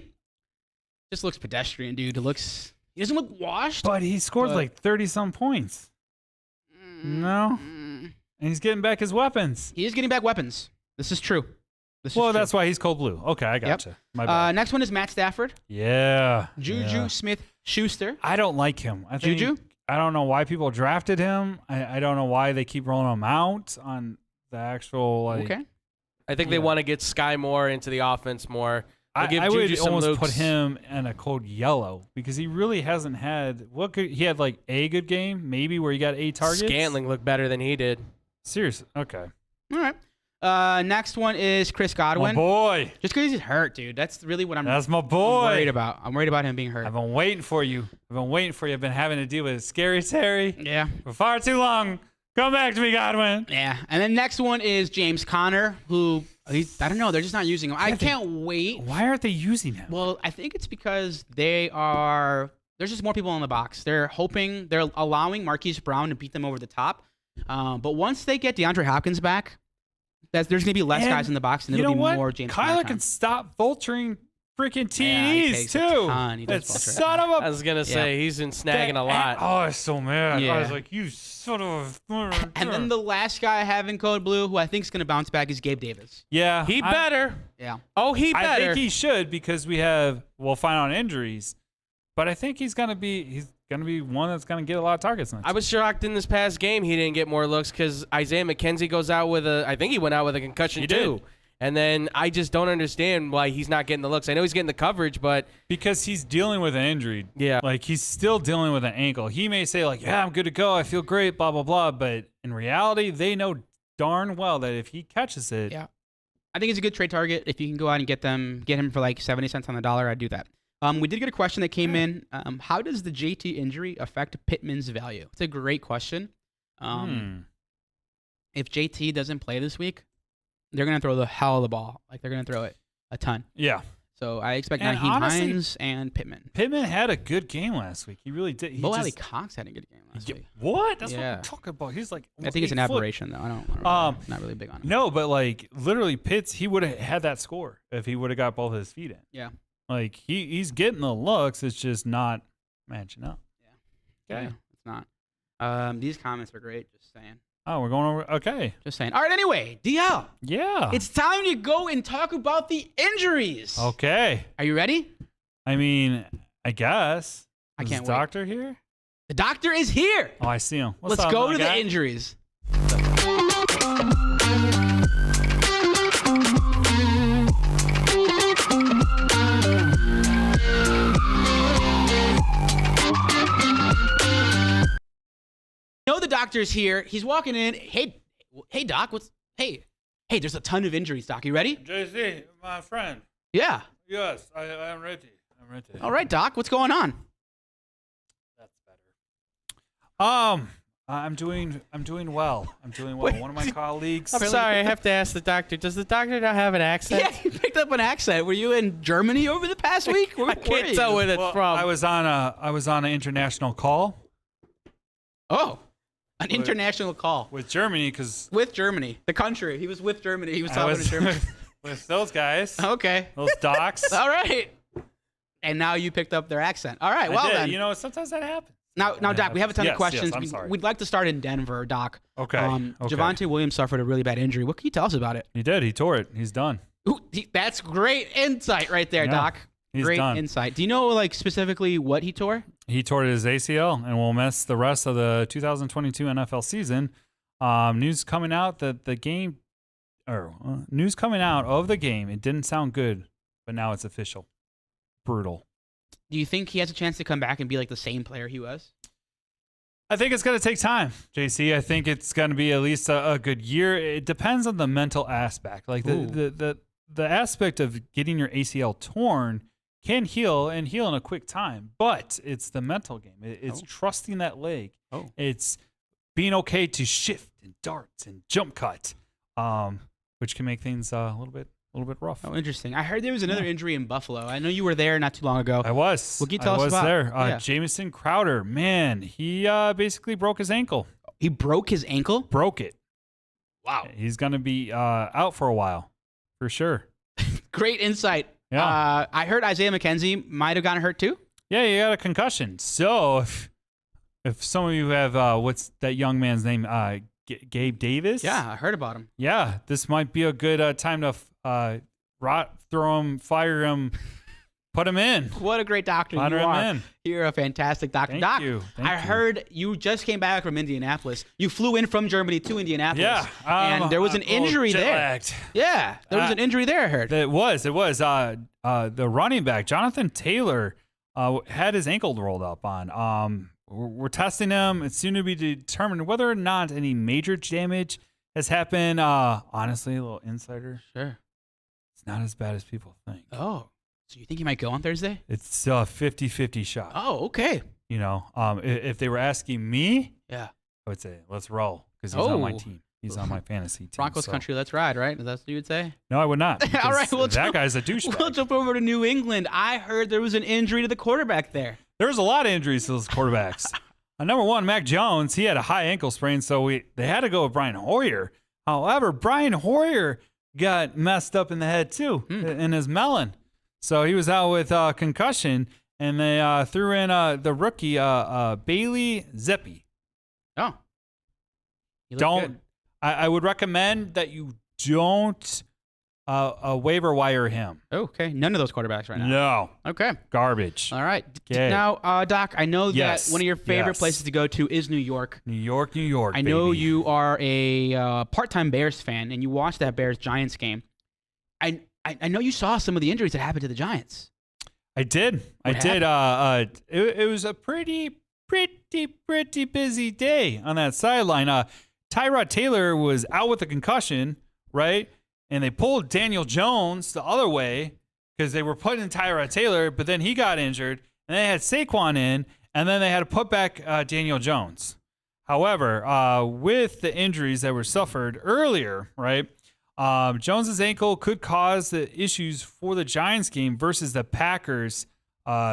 A: Just looks pedestrian, dude. He doesn't look washed.
B: But he scored like 30-some points. No? And he's getting back his weapons.
A: He is getting back weapons. This is true.
B: That's why he's cold blue. Okay, I gotcha. My bad.
A: Next one is Matt Stafford.
B: Yeah.
A: Juju Smith-Schuster.
B: I don't like him.
A: Juju?
B: I don't know why people drafted him. I don't know why they keep rolling him out on the actual
A: Okay.
C: I think they want to get Sky Moore into the offense more.
B: I would almost
C: looks.
B: put him in a code yellow because he really hasn't had he had like a good game maybe where he got 8 targets.
C: Scantling looked better than he did.
B: Seriously. Okay.
A: All right. Next one is Chris Godwin.
B: My boy.
A: Just because he's hurt, dude. That's really what
B: That's my boy.
A: worried about. I'm worried about him being hurt.
B: I've been waiting for you. I've been having to deal with Scary Terry
A: Yeah.
B: for far too long. Come back to me, Godwin.
A: Yeah. And then next one is James Conner, who I don't know. They're just not using him. I can't wait.
B: Why aren't they using him?
A: Well, I think it's because there's just more people in the box. They're allowing Marquise Brown to beat them over the top. But once they get DeAndre Hopkins back, there's going to be less guys in the box, and it'll be more James Conner
B: Kyler can stop vulturing freaking
A: he
B: TDs
A: takes
B: too.
A: a ton. He does
B: That
A: vulture.
B: son of a.
C: I was gonna say he's been snagging a lot.
B: Oh, I was so mad.
A: Yeah.
B: I was like, you son of a.
A: And then the last guy I have in Code Blue, who I think is going to bounce back, is Gabe Davis.
B: Yeah,
C: He better.
A: Yeah.
C: Oh, he better.
B: I think he should because we'll find out injuries, but I think he's gonna be one that's gonna get a lot of targets.
C: I was shocked in this past game he didn't get more looks because Isaiah McKenzie goes out with I think he went out with a concussion too. And then I just don't understand why he's not getting the looks. I know he's getting the coverage, but
B: because he's dealing with an injury.
C: Yeah.
B: Like he's still dealing with an ankle. He may say like, yeah, I'm good to go. I feel great, blah, blah, blah. But in reality, they know darn well that if he catches it.
A: Yeah. I think he's a good trade target. If you can go out and get him for like 70 cents on the dollar, I'd do that. We did get a question that came in. How does the JT injury affect Pittman's value? It's a great question. If JT doesn't play this week, they're going to throw the hell of the ball. Like, they're going to throw it a ton.
B: Yeah.
A: So I expect
B: And
A: Nyheim
B: honestly,
A: Hines and Pittman.
B: Pittman had a good game last week. He really did.
A: Bo Alley Cox had a good game last week.
B: What? That's what
A: Yeah.
B: I'm talking about. He's like
A: I think it's an
B: 8 foot.
A: aberration, though. I don't not really big on it.
B: No, but like literally Pitts, he would have had that score if he would have got both his feet in.
A: Yeah.
B: Like he's getting the looks. It's just not matching up.
A: Yeah.
B: Okay.
A: Yeah, it's not. These comments are great. Just saying.
B: Oh, we're going over. Okay.
A: Just saying. All right, anyway, DL.
B: Yeah.
A: It's time to go and talk about the injuries.
B: Okay.
A: Are you ready?
B: I mean, I guess.
A: I
B: Is
A: can't
B: the
A: wait.
B: doctor here?
A: The doctor is here.
B: Oh, I see him. What's
A: Let's
B: up,
A: go
B: my
A: to the
B: guy?
A: injuries. The doctor's here. He's walking in. Hey, doc. Hey, there's a ton of injuries, doc. You ready?
B: JC, my friend.
A: Yeah.
B: Yes, I am ready. I'm ready.
A: All right, doc. What's going on?
B: That's better. I'm doing well.
A: Wait,
B: One of my colleagues.
C: I'm sorry, I have to ask the doctor. Does the doctor not have an accent?
A: Yeah, you picked up an accent. Were you in Germany over the past week?
C: I can't tell where that's from.
B: I was on an international call.
A: Oh, an international call.
B: With Germany, because
A: With Germany, the country. He was with Germany. He was talking to Germany.
B: with those guys,
A: Okay.
B: those docs.
A: All right. And now you picked up their accent. All right. Well,
B: I did.
A: then.
B: You know, sometimes that happens.
A: Now, Doc, we have a ton of
B: Yes,
A: questions.
B: I'm sorry.
A: We'd like to start in Denver, Doc.
B: Okay. Okay.
A: Javonte Williams suffered a really bad injury. What can you tell us about it?
B: He did. He tore it. He's done.
A: Ooh, that's great insight right there,
B: Yeah,
A: Doc.
B: he's
A: Great
B: done.
A: insight. Do you know, like, specifically what he tore?
B: He tore his ACL and will miss the rest of the 2022 NFL season. News coming out of the game, it didn't sound good, but now it's official. Brutal.
A: Do you think he has a chance to come back and be like the same player he was?
B: I think it's going to take time, JC. I think it's going to be at least a good year. It depends on the mental aspect. Like the aspect of getting your ACL torn can heal and heal in a quick time, but it's the mental game. It's trusting that leg. It's being okay to shift and dart and jump cut, which can make things a little bit rough.
A: Oh, interesting. I heard there was another injury in Buffalo. I know you were there not too long ago.
B: I was.
A: What can you tell us about?
B: There. Jamison Crowder, man, he basically broke his ankle.
A: He broke his ankle?
B: Broke it.
A: Wow.
B: He's going to be out for a while, for sure.
A: Great insight.
B: Yeah.
A: I heard Isaiah McKenzie might have gotten hurt too.
B: Yeah, he got a concussion. So if some of you have, what's that young man's name? Gabe Davis?
A: Yeah, I heard about him.
B: Yeah, this might be a good time to throw him, fire him, put him in.
A: What a great doctor you are. You're a fantastic doctor.
B: Thank you.
A: I heard you just came back from Indianapolis. You flew in from Germany to Indianapolis.
B: Yeah.
A: And there was an injury there. Yeah, there was an injury there, I heard.
B: It was. The running back, Jonathan Taylor, had his ankle rolled up on. We're testing him. It's soon to be determined whether or not any major damage has happened. Honestly, a little insider.
A: Sure.
B: It's not as bad as people think.
A: Oh, so you think he might go on Thursday?
B: It's a 50-50 shot.
A: Oh, okay.
B: You know, if they were asking me,
A: yeah,
B: I would say let's roll because he's on my team. He's on my fantasy team.
A: Broncos country, let's ride, right? Is that what you would say?
B: No, I would not.
A: All right,
B: that guy's a douchebag.
A: We'll jump over to New England. I heard there was an injury to the quarterback there.
B: There's a lot of injuries to those quarterbacks. Number one, Mac Jones, he had a high ankle sprain, so they had to go with Brian Hoyer. However, Brian Hoyer got messed up in the head too, in his melon. So he was out with concussion, and they threw in the rookie Bailey Zeppi.
A: Oh,
B: I would recommend that you don't waiver wire him.
A: Okay, none of those quarterbacks right now.
B: No.
A: Okay.
B: Garbage.
A: All right.
B: Okay.
A: Now, Doc, I know
B: Yes.
A: that one of your favorite
B: Yes.
A: places to go to is New York.
B: New York.
A: I know
B: baby.
A: you are a part-time Bears fan, and you watched that Bears-Giants game. I know you saw some of the injuries that happened to the Giants.
B: I did.
A: What
B: It was a pretty busy day on that sideline. Tyrod Taylor was out with a concussion, right? And they pulled Daniel Jones the other way because they were putting in Tyrod Taylor, but then he got injured, and they had Saquon in, and then they had to put back Daniel Jones. However, with the injuries that were suffered earlier, right, Jones's ankle could cause the issues for the Giants game versus the Packers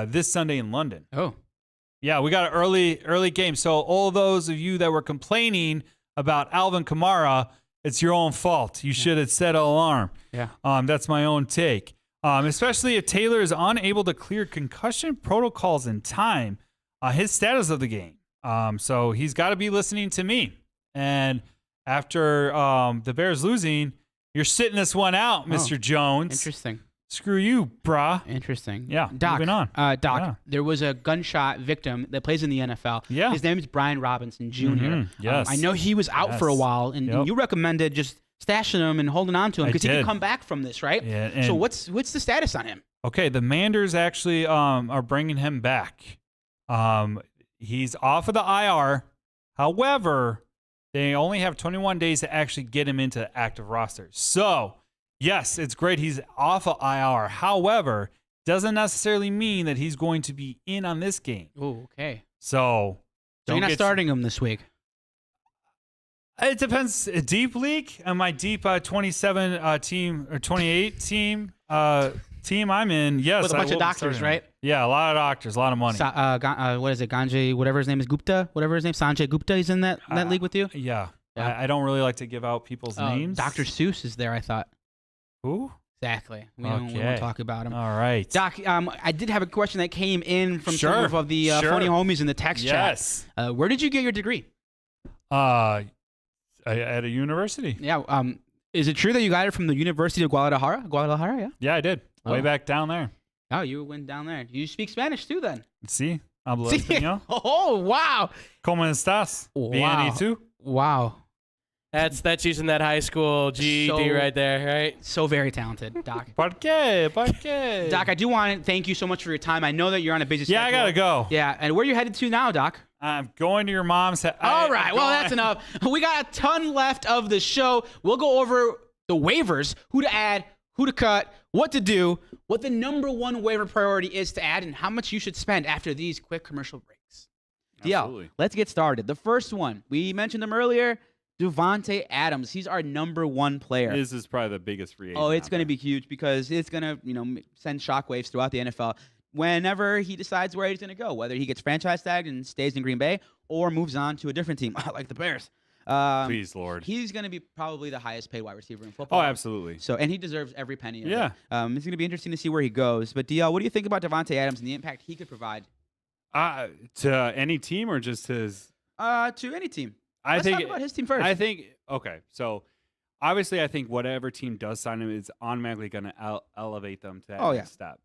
B: this Sunday in London.
A: Oh.
B: Yeah, we got an early game. So all those of you that were complaining about Alvin Kamara, it's your own fault. You should have set an alarm.
A: Yeah.
B: That's my own take. Especially if Taylor is unable to clear concussion protocols in time, his status of the game. So he's got to be listening to me. And after the Bears losing, you're sitting this one out, Mr. Jones.
A: Interesting.
B: Screw you, brah.
A: Interesting.
B: Yeah,
A: Doc,
B: moving on.
A: Doc, there was a gunshot victim that plays in the NFL.
B: Yeah.
A: His name is Brian Robinson Jr.
B: Mm-hmm. Yes.
A: I know he was out for a while, and you recommended just stashing him and holding on to him because he can come back from this, right?
B: Yeah.
A: So what's the status on him?
B: Okay, the Manders actually are bringing him back. He's off of the IR. However, they only have 21 days to actually get him into the active roster. So, yes, it's great he's off of IR. However, doesn't necessarily mean that he's going to be in on this game.
A: Oh, okay.
B: So
A: you're not starting him this week?
B: It depends. A deep league, and my deep 27 team or 28 team I'm in. Yes,
A: with a bunch of doctors, right?
B: Yeah, a lot of doctors, a lot of money.
A: What is it? Ganjay, whatever his name is, Gupta, whatever his name, Sanjay Gupta. He's in that league with you.
B: Yeah.
A: Yeah.
B: I don't really like to give out people's names.
A: Dr. Seuss is there, I thought.
B: Who?
A: Exactly. We don't talk about him.
B: All right.
A: Doc, I did have a question that came in from
B: Sure.
A: some of the funny homies in the text
B: Yes.
A: chat. Where did you get your degree?
B: At a university.
A: Yeah. Is it true that you got it from the University of Guadalajara? Guadalajara, yeah.
B: Yeah, I did. Way back down there.
A: Oh, you went down there. You speak Spanish too, then?
B: Sí, hablo español.
A: Oh, wow.
B: ¿Cómo estás?
A: Wow.
B: Bien, ¿y tú?
A: Wow.
C: That's using that high school GED right there, right?
A: So very talented, Doc.
B: ¿Por qué? ¿Por qué?
A: Doc, I do want to thank you so much for your time. I know that you're on a busy schedule.
B: Yeah, I gotta go.
A: Yeah, and where are you headed to now, Doc?
B: I'm going to your mom's house.
A: All right. Well, that's enough. We got a ton left of the show. We'll go over the waivers, who to add, who to cut, what to do, what the number one waiver priority is to add, and how much you should spend after these quick commercial breaks.
B: Absolutely.
A: DL, let's get started. The first one, we mentioned him earlier, Davante Adams. He's our number one player.
D: This is probably the biggest free agent.
A: Oh, it's
D: out
A: going to
D: there.
A: be huge because it's going to, send shockwaves throughout the NFL whenever he decides where he's going to go, whether he gets franchise tagged and stays in Green Bay or moves on to a different team like the Bears.
D: Please, Lord.
A: He's going to be probably the highest paid wide receiver in football.
D: Oh, absolutely.
A: So, and he deserves every penny of
D: Yeah.
A: it. It's going to be interesting to see where he goes. But DL, what do you think about Davante Adams and the impact he could provide
D: To any team or just his?
A: to any team?
D: I
A: Let's
D: think
A: talk about his team first.
D: I think okay. So obviously, I think whatever team does sign him is automatically going to elevate them to that next step.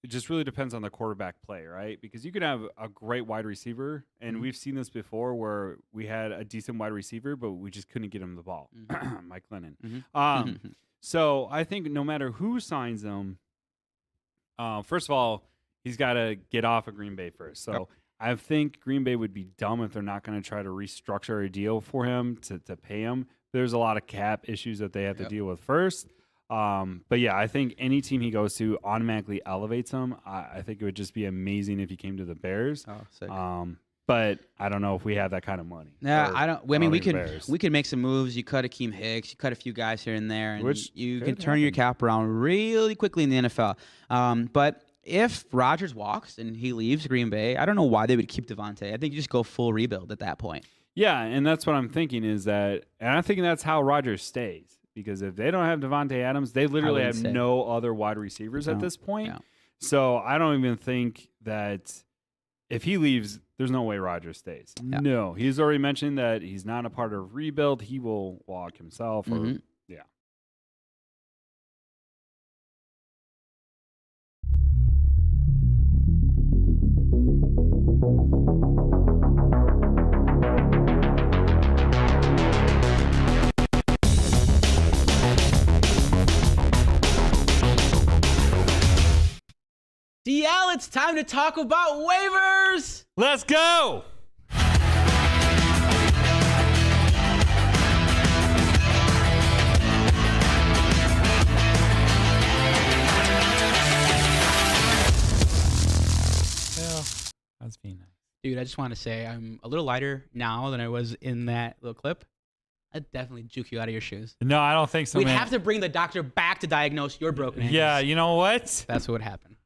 D: It just really depends on the quarterback play, right? Because you can have a great wide receiver, and we've seen this before where we had a decent wide receiver, but we just couldn't get him the ball. Mike Lennon. So I think no matter who signs him, first of all, he's got to get off of Green Bay first. So I think Green Bay would be dumb if they're not going to try to restructure a deal for him to pay him. There's a lot of cap issues that they have to deal with first. But yeah, I think any team he goes to automatically elevates him. I think it would just be amazing if he came to the Bears.
A: Oh, sick.
D: But I don't know if we have that kind of money.
A: Yeah, I don't. I mean, we could
D: Bears.
A: make some moves. You cut Akeem Hicks, you cut a few guys here and there, and
D: Which
A: you
D: could
A: can turn your
D: happen.
A: cap around really quickly in the NFL. But if Rodgers walks and he leaves Green Bay, I don't know why they would keep Davante. I think you just go full rebuild at that point.
D: Yeah, and that's what I'm thinking is that, and I think that's how Rodgers stays. Because if they don't have Davante Adams, they literally have
A: wouldn't say.
D: no other wide receivers at
A: No,
D: this point.
A: yeah.
D: So I don't even think that if he leaves, there's no way Rodgers stays.
A: Yeah.
D: No, he's already mentioned that he's not a part of rebuild. He will walk himself. Or
A: Mhm.
D: yeah.
A: DL, it's time to talk about waivers.
B: Let's go. Well, that's being nice.
A: Dude, I just want to say I'm a little lighter now than I was in that little clip. I'd definitely juke you out of your shoes.
B: No, I don't think so,
A: We'd
B: man.
A: have to bring the doctor back to diagnose your broken ankles.
B: Yeah, you know what?
A: That's what would happen.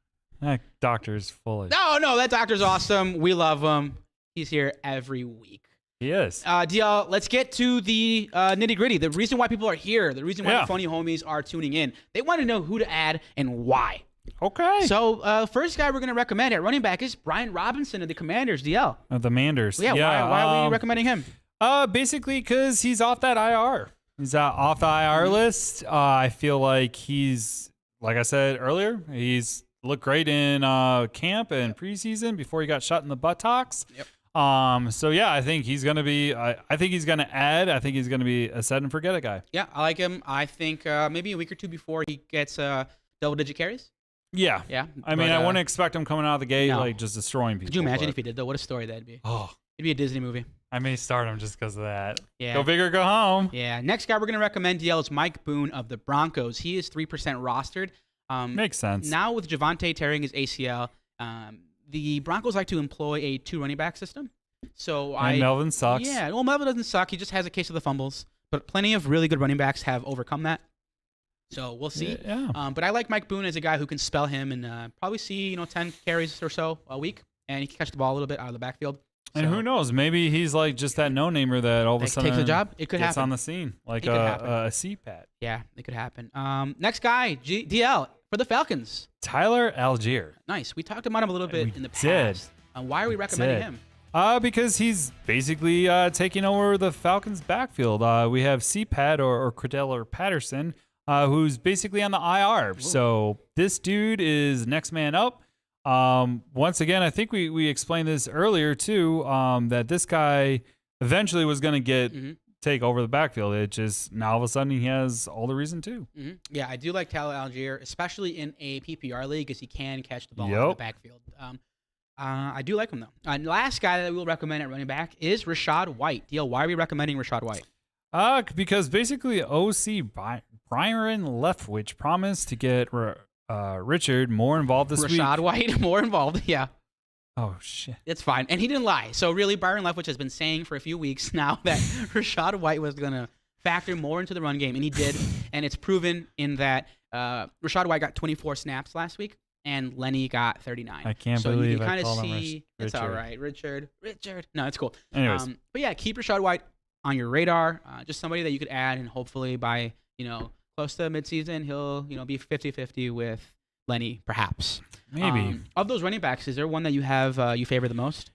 B: That doctor's full of.
A: No, that doctor's awesome. We love him. He's here every week.
B: He is.
A: DL, let's get to the nitty gritty. The reason why people are here, the reason why
B: Yeah.
A: the phony homies are tuning in, they want to know who to add and why.
B: Okay.
A: So, first guy we're going to recommend at running back is Brian Robinson of the Commanders, DL.
B: The Manders.
A: Yeah, why are we recommending him?
B: Basically, because he's off that IR. He's off the IR list. I feel like he's, like I said earlier, he's looked great in camp and preseason before he got shot in the buttocks.
A: Yep.
B: So yeah, I think he's gonna be. I think he's gonna add. I think he's gonna be a set and forget it guy.
A: Yeah, I like him. I think maybe a week or two before he gets double-digit carries.
B: Yeah.
A: Yeah.
B: I mean, I wouldn't expect him coming out of the gate
A: no.
B: like just destroying people.
A: Could you imagine
B: but-
A: if he did, though? What a story that'd be.
B: Oh,
A: It'd be a Disney movie.
B: I may start him just because of that.
A: Yeah.
B: Go big or go home.
A: Yeah. Next guy we're going to recommend, DL, is Mike Boone of the Broncos. He is 3% rostered.
B: Makes sense.
A: Now with Javonte tearing his ACL, the Broncos like to employ a 2 running back system. So
B: and Melvin sucks.
A: Yeah, well, Melvin doesn't suck. He just has a case of the fumbles. But plenty of really good running backs have overcome that. So we'll see.
B: Yeah.
A: But I like Mike Boone as a guy who can spell him and probably see 10 carries or so a week, and he can catch the ball a little bit out of the backfield.
B: And
A: So,
B: who knows? Maybe he's like just that no-namer that all of a
A: that
B: sudden
A: takes the job? It could
B: gets
A: happen.
B: on the scene like
A: It could happen.
B: a CPAT.
A: Yeah, it could happen. Next guy, DL for the Falcons.
B: Tyler Algier.
A: Nice. We talked about him a little bit
B: We
A: in the
B: did.
A: past. Why are we recommending
B: did.
A: him?
B: Because he's basically taking over the Falcons' backfield. We have CPAT or Cordell Patterson, who's basically on the IR.
A: Ooh.
B: So this dude is next man up. Once again, I think we explained this earlier too, that this guy eventually was going to get take over the backfield. It just now all of a sudden he has all the reason to.
A: Yeah, I do like Tyler Algier, especially in a PPR league, because he can catch the ball in the
B: Yep.
A: backfield. I do like him, though. Last guy that we will recommend at running back is Rachaad White. DL, why are we recommending Rachaad White?
B: Because basically OC Byron Leftwich promised to get Richard more involved this week.
A: Rachaad White more involved, yeah.
B: Oh, shit.
A: It's fine. And he didn't lie. So really, Byron Leftwich has been saying for a few weeks now that Rachaad White was going to factor more into the run game, and he did. And it's proven in that Rachaad White got 24 snaps last week, and Lenny got 39.
B: I can't
A: so
B: believe
A: you can
B: I
A: kind of
B: called him
A: see it's all right. Richard. No, it's cool.
B: Anyways.
A: But yeah, keep Rachaad White on your radar. Just somebody that you could add, and hopefully by, close to midseason, he'll, be 50-50 with Lenny, perhaps.
B: Maybe.
A: Of those running backs, is there one that you have you favor the most?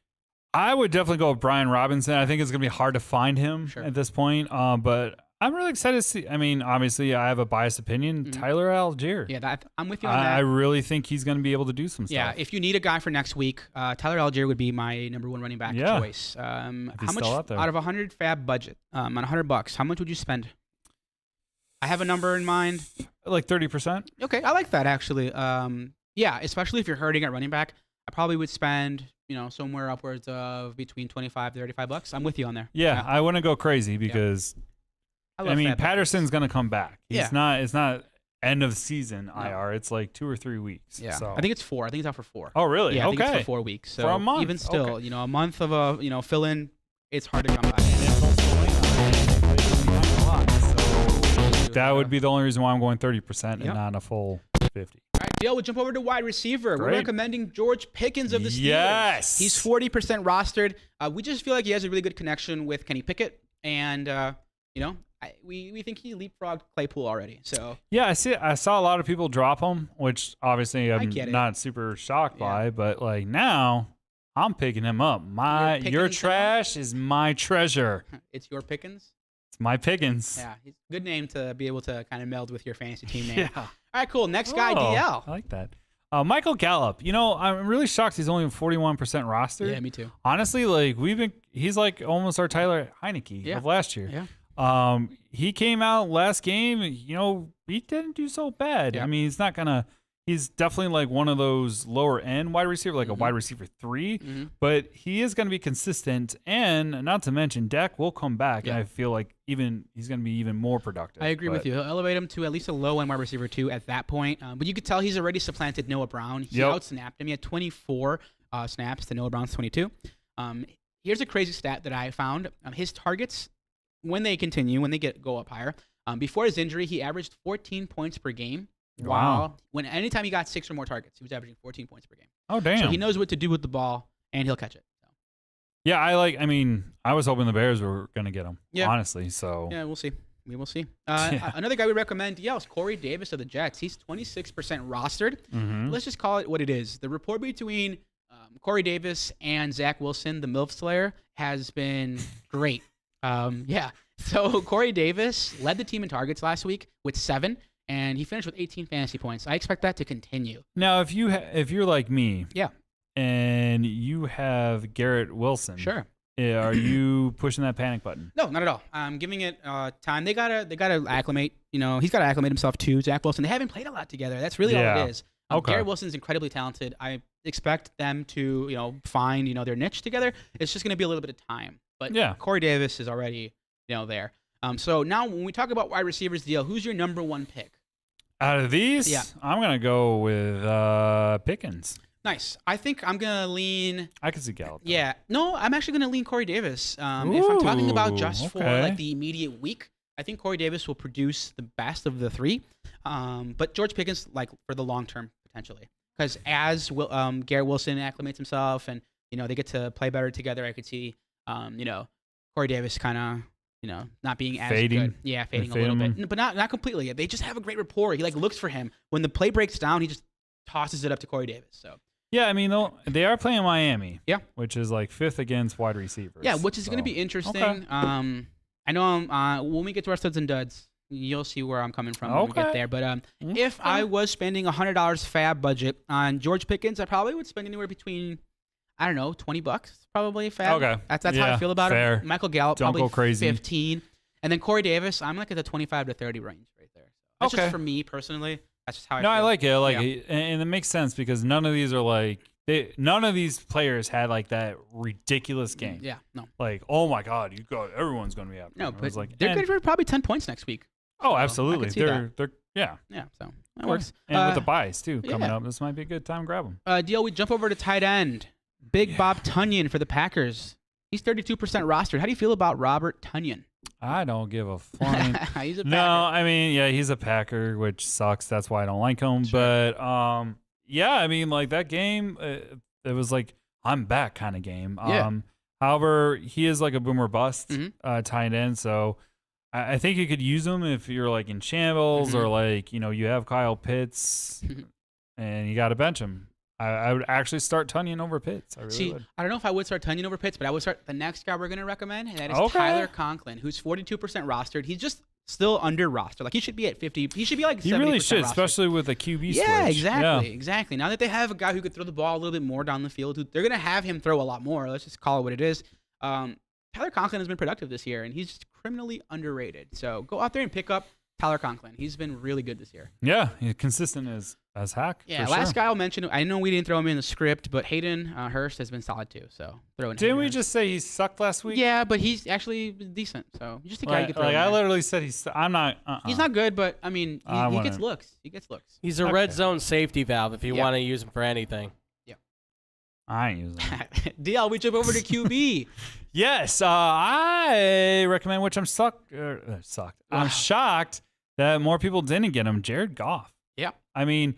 B: I would definitely go with Brian Robinson. I think it's going to be hard to find him at this point. But I'm really excited to see. I mean, obviously, I have a biased opinion. Tyler Algier.
A: Yeah, I'm with you on that.
B: I really think he's going to be able to do some stuff.
A: Yeah, if you need a guy for next week, Tyler Algier would be my number one running back choice. How much out of 100 fab budget, on $100, how much would you spend? I have a number in mind.
B: Like 30%.
A: Okay, I like that actually. Yeah, especially if you're hurting at running back, I probably would spend, somewhere upwards of between $25 to $35. I'm with you on there.
B: Yeah. I wouldn't go crazy because I mean Patterson's going to come back. It's not end of season IR. It's like 2 or 3 weeks.
A: Yeah.
B: So.
A: I think it's 4. I think it's out for 4.
B: Oh, really?
A: Yeah, I
B: okay.
A: think it's for 4 weeks. So
B: for a month.
A: Even still, a month of a fill in, it's hard to come back.
B: That would be the only reason why I'm going 30% and not a full 50.
A: All right, Dale, we'll jump over to wide receiver.
B: Great.
A: We're recommending George Pickens of the Steelers.
B: Yes.
A: He's 40% rostered. We just feel like he has a really good connection with Kenny Pickett. And, we think he leapfrogged Claypool already. So
B: yeah, I saw a lot of people drop him, which obviously I'm
A: get it.
B: not super shocked by. But like now, I'm picking him up. Your trash is my treasure.
A: It's your Pickens?
B: It's my Pickens.
A: Yeah, he's a good name to be able to kind of meld with your fantasy team name.
B: Yeah.
A: All right, cool. Next guy, DL.
B: I like that. Michael Gallup. I'm really shocked he's only 41% rostered.
A: Yeah, me too.
B: Honestly, he's like almost our Tyler Heineke of last year.
A: Yeah.
B: He came out last game, he didn't do so bad.
A: Yeah.
B: I mean, he's definitely like one of those lower end wide receiver, like a wide receiver 3, but he is going to be consistent. And not to mention Dak will come back. And I feel like he's going to be even more productive.
A: I agree with you. He'll elevate him to at least a low end wide receiver 2 at that point. But you could tell he's already supplanted Noah Brown. He outsnapped him. He had 24 snaps to Noah Brown's 22. Here's a crazy stat that I found. His targets, when they go up higher, before his injury, he averaged 14 points per game.
B: Wow.
A: Anytime he got 6 or more targets, he was averaging 14 points per game.
B: Oh, damn.
A: So he knows what to do with the ball, and he'll catch it. So.
B: Yeah, I was hoping the Bears were going to get him, honestly. So
A: yeah, we'll see. We will see. Another guy we recommend, is Corey Davis of the Jets. He's 26% rostered. Let's just call it what it is. The rapport between Corey Davis and Zach Wilson, the MILF Slayer, has been great. So Corey Davis led the team in targets last week with 7. And he finished with 18 fantasy points. I expect that to continue.
B: Now, if you're like me, and you have Garrett Wilson,
A: sure,
B: are you pushing that panic button?
A: No, not at all. I'm giving it time. They gotta acclimate. He's gotta acclimate himself to Zach Wilson. They haven't played a lot together. That's really all it is. Garrett Wilson's incredibly talented. I expect them to find their niche together. It's just gonna be a little bit of time. But Corey Davis is already there. So now when we talk about wide receivers, who's your number 1 pick?
B: Out of these, I'm going to go with Pickens.
A: Nice. I think I'm going to lean.
B: I can see Gallup.
A: Yeah. No, I'm actually going to lean Corey Davis. If I'm talking about just for like the immediate week, I think Corey Davis will produce the best of the 3. But George Pickens, like for the long term, potentially. Because as Garrett Wilson acclimates himself and, they get to play better together, I could see, Corey Davis kind of, not being as good. Yeah, fading a little bit. But not completely. They just have a great rapport. He looks for him. When the play breaks down, he just tosses it up to Corey Davis. So
B: yeah, I mean, they are playing Miami.
A: Yeah.
B: Which is like 5th against wide receivers.
A: Yeah, which is going to be interesting. Okay. I know when we get to our studs and duds, you'll see where I'm coming from when we get there. But if I was spending $100 fab budget on George Pickens, I probably would spend anywhere between, I don't know, $20 probably fab.
B: Okay.
A: That's how I feel about
B: fair.
A: it. Michael Gallup,
B: Don't
A: probably
B: go crazy.
A: 15. And then Corey Davis, I'm like at the 25 to 30 range right there. That's just for me personally. That's just how I feel.
B: No, I like it. I like it. And it makes sense because none of these are like none of these players had like that ridiculous game.
A: Yeah, no.
B: Like, oh my God, everyone's going to be up.
A: No, but
B: like,
A: they're good for probably 10 points next week.
B: Oh,
A: So,
B: absolutely.
A: I could see that.
B: They're yeah.
A: Yeah, so that works.
B: And with the buys too coming
A: yeah.
B: up, this might be a good time to grab them.
A: DL, we jump over to tight end. Big Bob Tunyon for the Packers. He's 32% rostered. How do you feel about Robert Tunyon?
B: I don't give a flying.
A: He's a Packer.
B: No, I mean, yeah, he's a Packer, which sucks. That's why I don't like him.
A: Sure.
B: But yeah, I mean, like that game, it was like I'm back kind of game.
A: Yeah.
B: However, he is like a boomer bust
A: Mhm.
B: tight end, so I think you could use him if you're like in shambles or like you have Kyle Pitts and you got to bench him. I would actually start Tunyon over Pitts. I really would.
A: I don't know if I would start Tunyon over Pitts, but I would start the next guy we're going to recommend, and that is
B: Okay.
A: Tyler Conklin, who's 42% rostered. He's just still under rostered. Like, he should be at 50. He should be like 70%
B: He really should,
A: rostered.
B: especially with a QB
A: Yeah,
B: switch.
A: exactly. Now that they have a guy who could throw the ball a little bit more down the field, they're going to have him throw a lot more. Let's just call it what it is. Tyler Conklin has been productive this year, and he's just criminally underrated. So go out there and pick up Tyler Conklin. He's been really good this year.
B: Yeah, he's consistent as heck.
A: Yeah,
B: for
A: last
B: sure.
A: guy I'll mention, I know we didn't throw him in the script, but Hayden Hurst has been solid too. So throw in
B: Didn't
A: Hayden
B: we
A: Hurst.
B: just say he sucked last week?
A: Yeah, but he's actually decent. So just a guy you
B: Like,
A: can throw
B: like
A: in
B: I
A: there.
B: literally said I'm not.
A: He's not good, but I mean,
B: I
A: he
B: wanna-
A: gets looks. He gets looks.
C: He's a red zone safety valve if you
A: Yeah.
C: want to use him for anything.
B: I ain't using it.
A: DL, we jump over to QB.
B: Yes, I recommend, which I'm sucked. I'm shocked that more people didn't get him. Jared Goff.
A: Yeah.
B: I mean,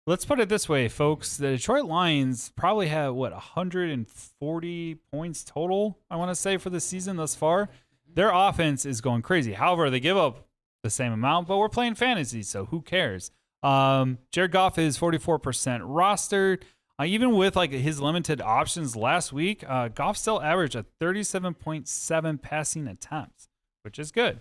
B: let's put it this way, folks. The Detroit Lions probably have 140 points total, I want to say, for the season thus far. Their offense is going crazy. However, they give up the same amount, but we're playing fantasy, so who cares? Jared Goff is 44% rostered. Even with like his limited options last week, Goff still averaged a 37.7 passing attempts, which is good.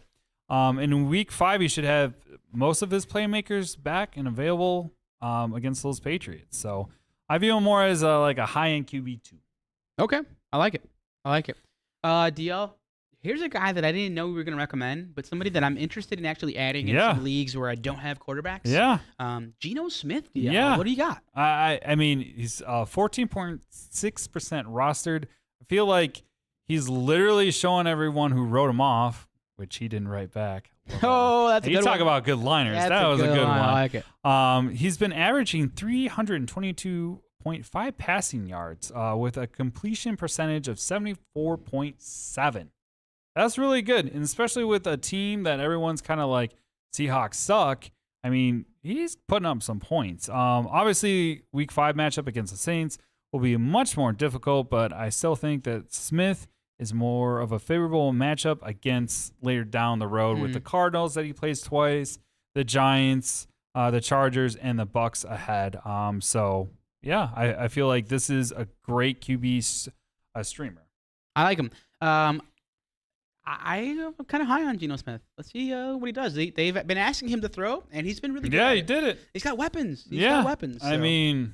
B: In week 5, he should have most of his playmakers back and available against those Patriots. So I view him more as like a high-end QB2.
A: Okay, I like it. DL, here's a guy that I didn't know we were going to recommend, but somebody that I'm interested in actually adding in some leagues where I don't have quarterbacks.
B: Yeah.
A: Geno Smith, DL.
B: Yeah.
A: What do you got?
B: I mean, he's 14.6% rostered. I feel like he's literally showing everyone who wrote him off, which he didn't write back.
A: Oh, that's a
B: You
A: good
B: talk
A: one.
B: about good liners.
A: That's
B: That was a good one.
A: I like it.
B: He's been averaging 322.5 passing yards with a completion percentage of 74.7. That's really good, and especially with a team that everyone's kind of like, Seahawks suck. I mean, he's putting up some points. Obviously, Week 5 matchup against the Saints will be much more difficult, but I still think that Smith is more of a favorable matchup against later down the road with the Cardinals that he plays twice, the Giants, the Chargers, and the Bucks ahead. So, yeah, I feel like this is a great QB streamer.
A: I like him. I'm kind of high on Geno Smith. Let's see what he does. They've been asking him to throw, and he's been really good.
B: Yeah,
A: at
B: he
A: it.
B: did it.
A: He's got weapons.
B: I
A: So.
B: mean,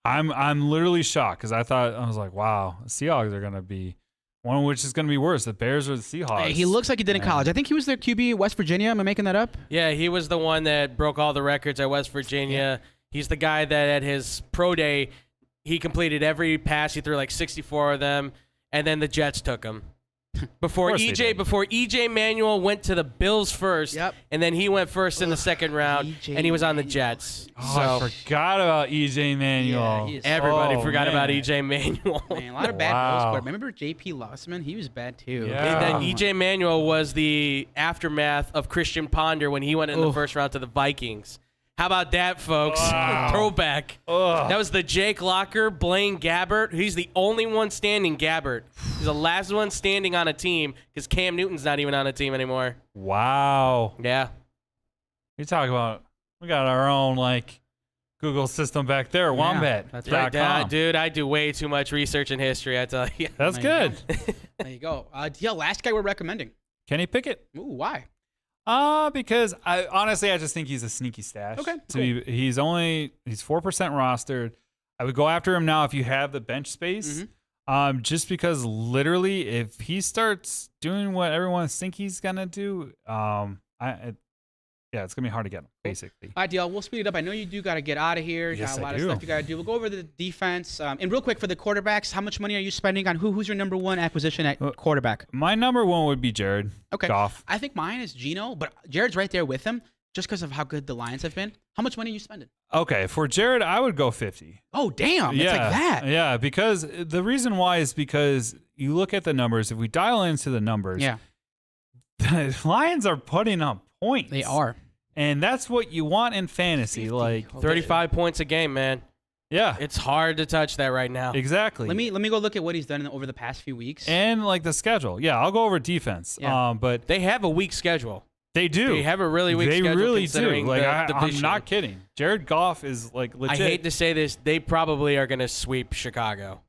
B: I'm literally shocked because I was like, wow, the Seahawks are gonna be one of which is gonna be worse, the Bears or the Seahawks.
A: Hey, he looks like he did in college. I think he was their QB at West Virginia. Am I making that up?
C: Yeah, he was the one that broke all the records at West Virginia. He's the guy that at his pro day, he completed every pass. He threw like 64 of them, and then the Jets took him. Before
B: course they did.
C: EJ Manuel went to the Bills first,
A: Yep.
C: and then he went first in the second round,
A: E.J.
C: and he was on the
A: Manuel.
C: Jets.
B: Oh,
C: so
B: I forgot about EJ Manuel.
A: Yeah, he is-
C: everybody
B: Oh,
C: forgot
B: man.
C: about EJ Manuel.
A: Man, a lot of bad
B: Wow.
A: Bills players. Remember J.P. Lussman? He was bad too.
B: Yeah.
C: And then
B: Oh,
C: EJ Manuel was the aftermath of Christian Ponder when he went in the
A: Oof.
C: first round to the Vikings. How about that, folks?
B: Wow.
C: Throwback.
B: Ugh.
C: That was the Jake Locker, Blaine Gabbert. He's the only one standing, Gabbert. He's the last one standing on a team because Cam Newton's not even on a team anymore.
B: Wow.
C: Yeah.
B: You talk about we got our own like Google system back there, Wombat.
A: that's
C: Right,
B: .com.
C: dude, I do way too much research in history, I tell you.
B: That's
A: There you
B: good.
A: There you go. Last guy we're recommending.
B: Kenny Pickett.
A: Ooh, why?
B: Because I just think he's a sneaky stash.
A: Okay,
B: So he's 4% rostered. I would go after him now if you have the bench space. Just because literally if he starts doing what everyone think he's gonna do, it's gonna be hard to get him, basically.
A: All right, DL, we'll speed it up. I know you do got to get out of here.
B: Yes,
A: got a lot
B: I
A: of
B: do.
A: stuff you got to do. We'll go over the defense. And real quick for the quarterbacks, how much money are you spending on who's your number one acquisition at quarterback?
B: My number one would be Jared Goff.
A: I think mine is Geno, but Jared's right there with him just because of how good the Lions have been. How much money are you spending?
B: Okay, for Jared, I would go 50.
A: Oh, damn.
B: Yeah,
A: It's like that.
B: Yeah, because the reason why is because you look at the numbers. If we dial into the numbers, the Lions are putting up points.
A: They are.
B: And that's what you want in fantasy.
A: 50.
B: Like
C: 35 points a game, man.
B: Yeah.
C: It's hard to touch that right now.
B: Exactly.
A: Let me go look at what he's done over the past few weeks.
B: And like the schedule. Yeah, I'll go over defense.
A: Yeah.
B: But
C: They have a weak schedule.
B: they do.
C: They have a really weak schedule.
B: They really do.
C: considering
B: Like
C: the
B: I'm
C: division.
B: not kidding. Jared Goff is like
C: I
B: legit.
C: hate to say this, they probably are going to sweep Chicago.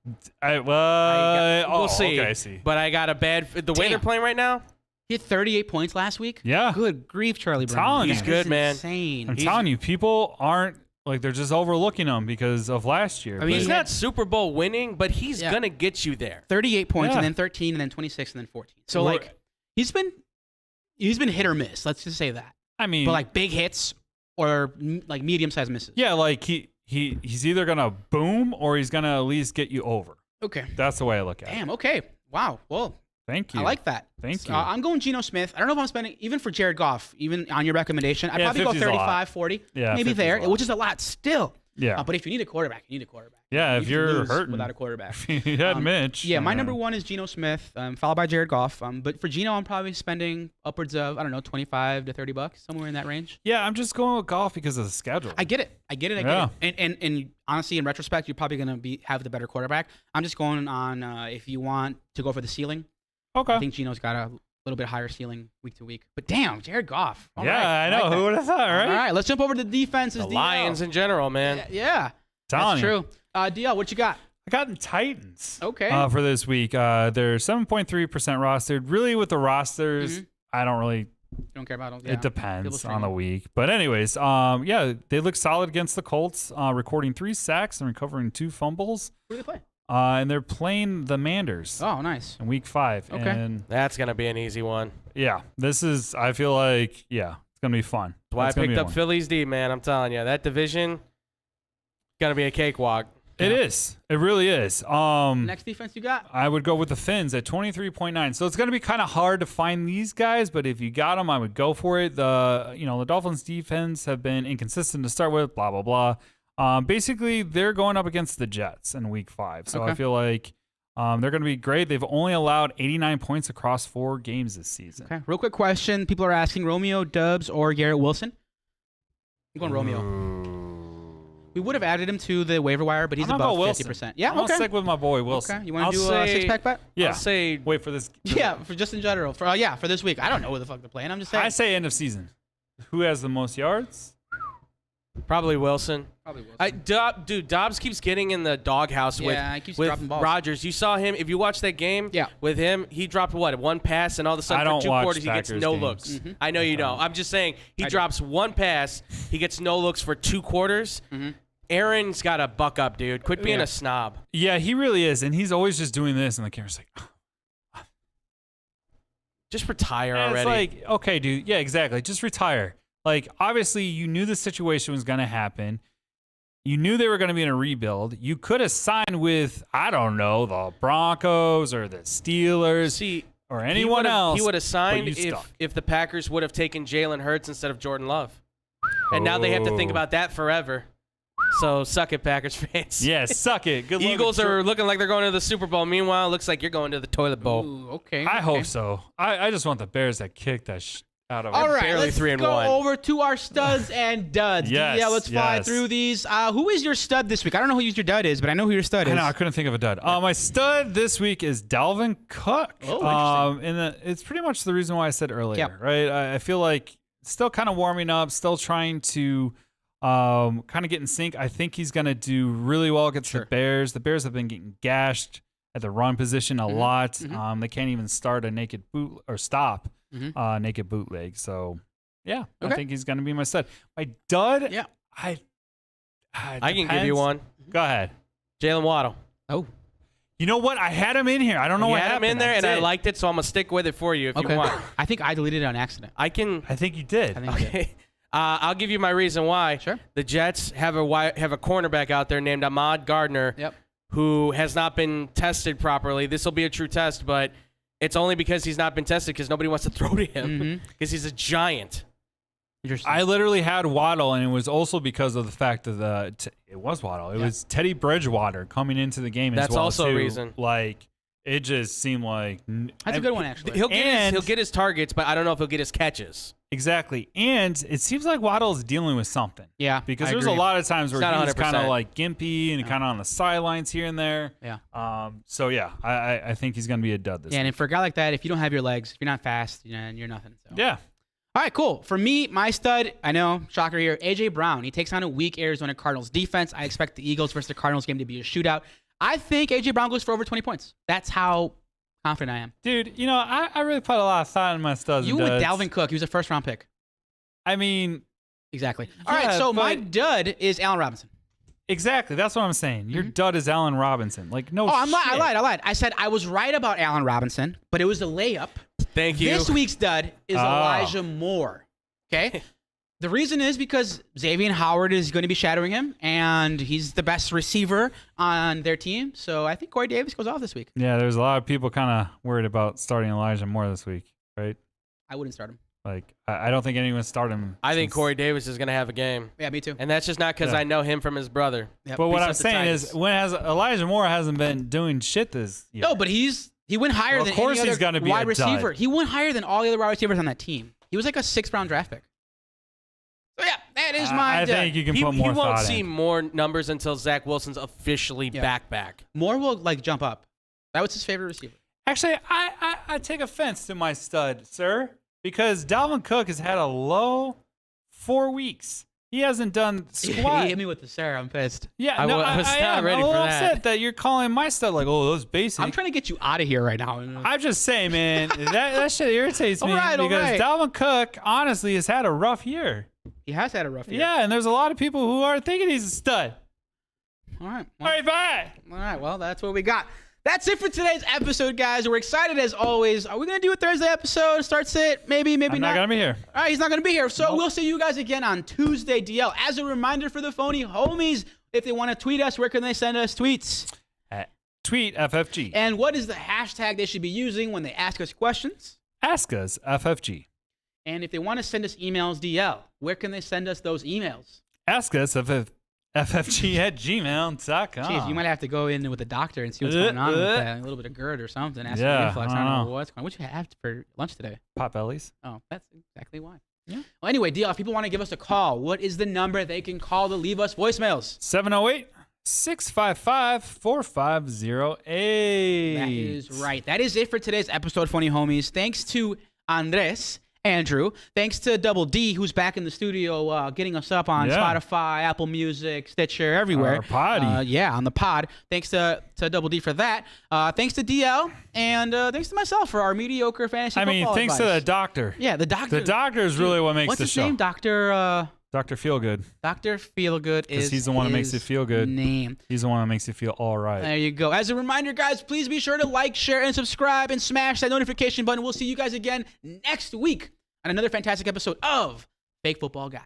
B: We'll
C: see.
B: Okay, I see.
C: But I got a bad the way
A: Damn.
C: they're playing right now.
A: He had 38 points last week.
B: Yeah.
A: Good grief, Charlie Brown.
B: telling you.
C: He's good, man.
A: Insane.
B: I'm telling you, people aren't like they're just overlooking him because of last year.
A: I mean,
C: He's
A: he
C: not
A: had-
C: Super Bowl winning, but he's
A: Yeah.
C: going to get you there.
A: 38 points
B: Yeah.
A: and then 13 and then 26 and then 14. So
B: Right.
A: like he's been hit or miss. Let's just say that.
B: I mean,
A: But like big hits or like medium-sized misses.
B: yeah, like he's either gonna boom or he's gonna at least get you over.
A: Okay.
B: That's the way I look at it.
A: Damn. Okay. Wow. Well,
B: Thank you.
A: I like that.
B: Thank
A: So,
B: you.
A: I'm going Geno Smith. I don't know if I'm spending even for Jared Goff, even on your recommendation. I'd
B: Yeah,
A: probably go
B: 50's a lot.
A: 35, 40.
B: Yeah,
A: maybe
B: 50's
A: there,
B: a lot.
A: which is a lot still.
B: Yeah.
A: But if you need a quarterback, you need a quarterback.
B: Yeah,
A: You
B: if
A: can
B: you're
A: lose
B: hurting
A: without a quarterback.
B: you had Mitch.
A: Yeah, my number one is Geno Smith, followed by Jared Goff. But for Geno, I'm probably spending upwards of, I don't know, 25 to 30 bucks, somewhere in that range.
B: Yeah, I'm just going with golf because of the schedule.
A: I get it. I get it. And honestly, in retrospect, you're probably going to have the better quarterback. I'm just going on if you want to go for the ceiling.
B: Okay.
A: I think Geno's got a little bit higher ceiling week to week. But damn, Jared Goff. All
B: yeah,
A: right.
B: I know.
A: like
B: Who
A: that.
B: would have thought, right?
A: All right, let's jump over to the defenses.
C: The
A: DL.
C: Lions in general, man.
A: Yeah,
B: Telling
A: that's
B: you.
A: true. DL, what you got?
B: I got the Titans.
A: Okay.
B: For this week, they're 7.3% rostered. Really, with the rosters, I don't really.
A: Don't care about them.
B: It depends
A: People
B: on the
A: stream
B: week. But anyways, yeah, they look solid against the Colts, recording 3 sacks and recovering 2 fumbles.
A: Who do they play?
B: And they're playing the Manders
A: Oh, nice.
B: in week 5.
A: Okay.
B: And
C: That's going to be an easy one.
B: yeah, this is. I feel like it's gonna be fun.
C: That's why
B: It's
C: I
B: gonna
C: picked
B: be
C: up
B: one.
C: Philly's D, man. I'm telling you, that division going to be a cakewalk.
B: It is. It really is.
A: Next defense you got?
B: I would go with the Finns at 23.9. So it's going to be kind of hard to find these guys, but if you got them, I would go for it. The Dolphins defense have been inconsistent to start with, blah, blah, blah. Basically, they're going up against the Jets in week 5. So
A: Okay.
B: I feel like they're going to be great. They've only allowed 89 points across 4 games this season.
A: Okay. Real quick question. People are asking Romeo Dubs or Garrett Wilson. I'm going Romeo. We would have added him to the waiver wire, but he's
B: I'm gonna
A: above
B: go Wilson.
A: 50%. Yeah,
B: I'm gonna
A: okay.
B: stick with my boy Wilson.
A: Okay. You want
C: I'll
A: to do a
C: say-
A: 6-pack bet?
B: Yeah.
C: I'll say
B: Wait for this.
A: Yeah, for just in general. For this week. I don't know who the fuck they're playing. I'm just saying.
B: I say end of season. Who has the most yards?
C: probably Wilson.
A: Probably Wilson.
C: Dobbs keeps getting in the doghouse
A: Yeah, he keeps
C: with
A: dropping balls.
C: Rodgers. You saw him. If you watched that game
A: Yeah.
C: with him, he dropped one pass, and all of a
B: I
C: sudden
B: don't
C: for 2
B: watch
C: quarters he gets
B: Packers
C: no
B: games.
C: looks.
A: Mhm.
C: I know you don't. I'm just saying he
A: I do.
C: drops one pass, he gets no looks for 2 quarters.
A: Mhm.
C: Aaron's got to buck up, dude. Quit being
A: Yeah.
C: a snob.
B: Yeah, he really is, and he's always just doing this, and the camera's like,
C: Just retire
B: and
C: already.
B: it's like, okay, dude, yeah, exactly, just retire. Like, obviously, you knew the situation was gonna happen. You knew they were gonna be in a rebuild. You could have signed with, I don't know, the Broncos or the Steelers
C: See,
B: or anyone else.
C: He would have signed
B: but you stuck.
C: if the Packers would have taken Jalen Hurts instead of Jordan Love. And now they have to think
B: Oh.
C: about that forever. So suck it, Packers fans.
B: Yeah, suck it. Good luck
C: Eagles
B: with
C: are looking like they're going to the Super Bowl. Meanwhile, it looks like you're going to the toilet bowl.
A: Ooh, okay.
B: I
A: okay.
B: hope so. I just want the Bears that kick that out of.
A: All right,
C: barely
A: let's
C: 3-1.
A: go over to our studs and duds.
B: Yes,
A: Yeah, let's fly
B: yes.
A: through these. Who is your stud this week? I don't know who your dud is, but I know who your stud
B: I
A: is.
B: know, I couldn't think of a dud. My stud this week is Dalvin Cook.
A: Oh, interesting.
B: And it's pretty much the reason why I said earlier,
A: Yep.
B: right? I feel like still kind of warming up, still trying to kind of get in sync. I think he's going to do really well against
A: Sure.
B: the Bears. The Bears have been getting gashed at the run position a lot. They can't even start a naked boot or stop naked bootleg. So, yeah, I
A: Okay.
B: think he's going to be my stud. My dud,
A: Yeah.
C: I can give you
B: depends.
C: one.
B: Go ahead.
C: Jalen Waddle.
A: Oh,
B: You know what? I had him in here. I don't know
C: You
B: what
C: had him
B: happened.
C: in there, and I
B: did.
C: liked it, so I'm going to stick with it for you if
A: okay.
C: you want.
A: I think I deleted it on accident.
C: I can.
B: I think you did.
A: I think I did.
C: Okay. I'll give you my reason why.
A: Sure.
C: The Jets have a cornerback out there named Ahmad Gardner, who has not been tested properly. This will be a true test, but it's only because he's not been tested because nobody wants to throw to him because he's a giant.
B: I literally had Waddle, and it was also because of the fact that it was Waddle. It was Teddy Bridgewater coming into the game
C: That's
B: as well,
C: also
B: too.
C: a reason.
B: Like, it just seemed like...
A: That's a good one, actually.
C: He'll get his targets, but I don't know if he'll get his catches.
B: Exactly. And it seems like Waddle's dealing with something.
A: Yeah,
B: because there's a lot of times where he's kind of
C: 100%.
B: like gimpy and kind of on the sidelines here and there.
A: Yeah.
B: So, yeah, I think he's going to be a dud this week.
A: And for a guy like that, if you don't have your legs, if you're not fast, you're nothing. So.
B: Yeah.
A: All right, cool. For me, my stud, I know, shocker here, A.J. Brown. He takes on a weak Arizona Cardinals defense. I expect the Eagles versus the Cardinals game to be a shootout. I think A.J. Brown goes for over 20 points. That's how confident I am.
B: Dude, I really put a lot of thought in my studs.
A: You with Dalvin Cook. He was a first-round pick.
B: I mean...
A: Exactly. All right, so my dud is Allen Robinson.
B: Exactly. That's what I'm saying. Your dud is Allen Robinson. Like, no shit.
A: I lied. I said I was right about Allen Robinson, but it was a layup.
C: Thank you.
A: This week's dud is Elijah Moore. Okay? The reason is because Xavier Howard is going to be shadowing him, and he's the best receiver on their team. So I think Corey Davis goes off this week.
B: Yeah, there's a lot of people kind of worried about starting Elijah Moore this week, right?
A: I wouldn't start him.
B: Like, I don't think anyone's started him.
C: I think Corey Davis is going to have a game.
A: Yeah, me too.
C: And that's just not because I know him from his brother.
A: Yep.
B: But what I'm saying is, Elijah Moore hasn't been doing shit this year.
A: No, but he went higher than any
B: he's
A: other
B: be
A: wide
B: a
A: receiver.
B: dud.
A: He went higher than all the other wide receivers on that team. He was like a 6th-round draft pick. So yeah, that is my
B: I
A: dud.
B: think you can put more
C: He
B: thought
C: won't
B: in.
C: see more numbers until Zach Wilson's officially back.
A: Moore will jump up. That was his favorite receiver.
B: Actually, I take offense to my stud, sir, because Dalvin Cook has had a low 4 weeks. He hasn't done squat.
A: He hit me with the sir. I'm pissed.
B: Yeah,
C: I was not ready
B: I'm
C: for
B: a little
C: that.
B: upset that you're calling my stud like, oh, those basic.
A: I'm trying to get you out of here right now.
B: I'm just saying, man, that shit irritates me
A: All right.
B: because Dalvin Cook honestly has had a rough year.
A: He has had a rough year.
B: Yeah, and there's a lot of people who are thinking he's a stud.
A: All right.
B: All right, bye.
A: All right. Well, that's what we got. That's it for today's episode, guys. We're excited as always. Are we going to do a Thursday episode? Starts it? Maybe
B: I'm
A: not.
B: not going to be here.
A: All right, he's not going to be here. So we'll see you guys again on Tuesday, DL. As a reminder for the phony homies, if they want to tweet us, where can they send us tweets?
B: At tweet FFG.
A: And what is the hashtag they should be using when they ask us questions?
B: Ask us FFG.
A: And if they want to send us emails, DL, where can they send us those emails?
B: Ask us FFG@gmail.com.
A: Jeez, you might have to go in with a doctor and see what's going on with that. A little bit of GERD or something. Ask
B: Yeah,
A: for reflux. I
B: I
A: don't
B: don't
A: know what's going on. What you have for lunch today?
B: Potbellies.
A: Oh, that's exactly why.
B: Yeah.
A: Well, anyway, DL, if people want to give us a call, what is the number they can call to leave us voicemails?
B: 708-655-4508.
A: That is right. That is it for today's episode, Funny Homies. Thanks to Andrew. Thanks to Double D, who's back in the studio getting us up on Spotify, Apple Music, Stitcher, everywhere.
B: Our potty.
A: On the pod. Thanks to Double D for that. Thanks to DL, and thanks to myself for our mediocre fantasy football
B: thanks
A: advice.
B: to the doctor.
A: Yeah, the doctor.
B: The doctor is really what makes
A: What's
B: the
A: his
B: show.
A: name? Dr.
B: Feelgood.
A: Dr. Feelgood is
B: Because he's the one that makes it feel good.
A: Name.
B: He's the one that makes it feel all right.
A: There you go. As a reminder, guys, please be sure to like, share, and subscribe, and smash that notification button. We'll see you guys again next week on another fantastic episode of Fake Football Guys.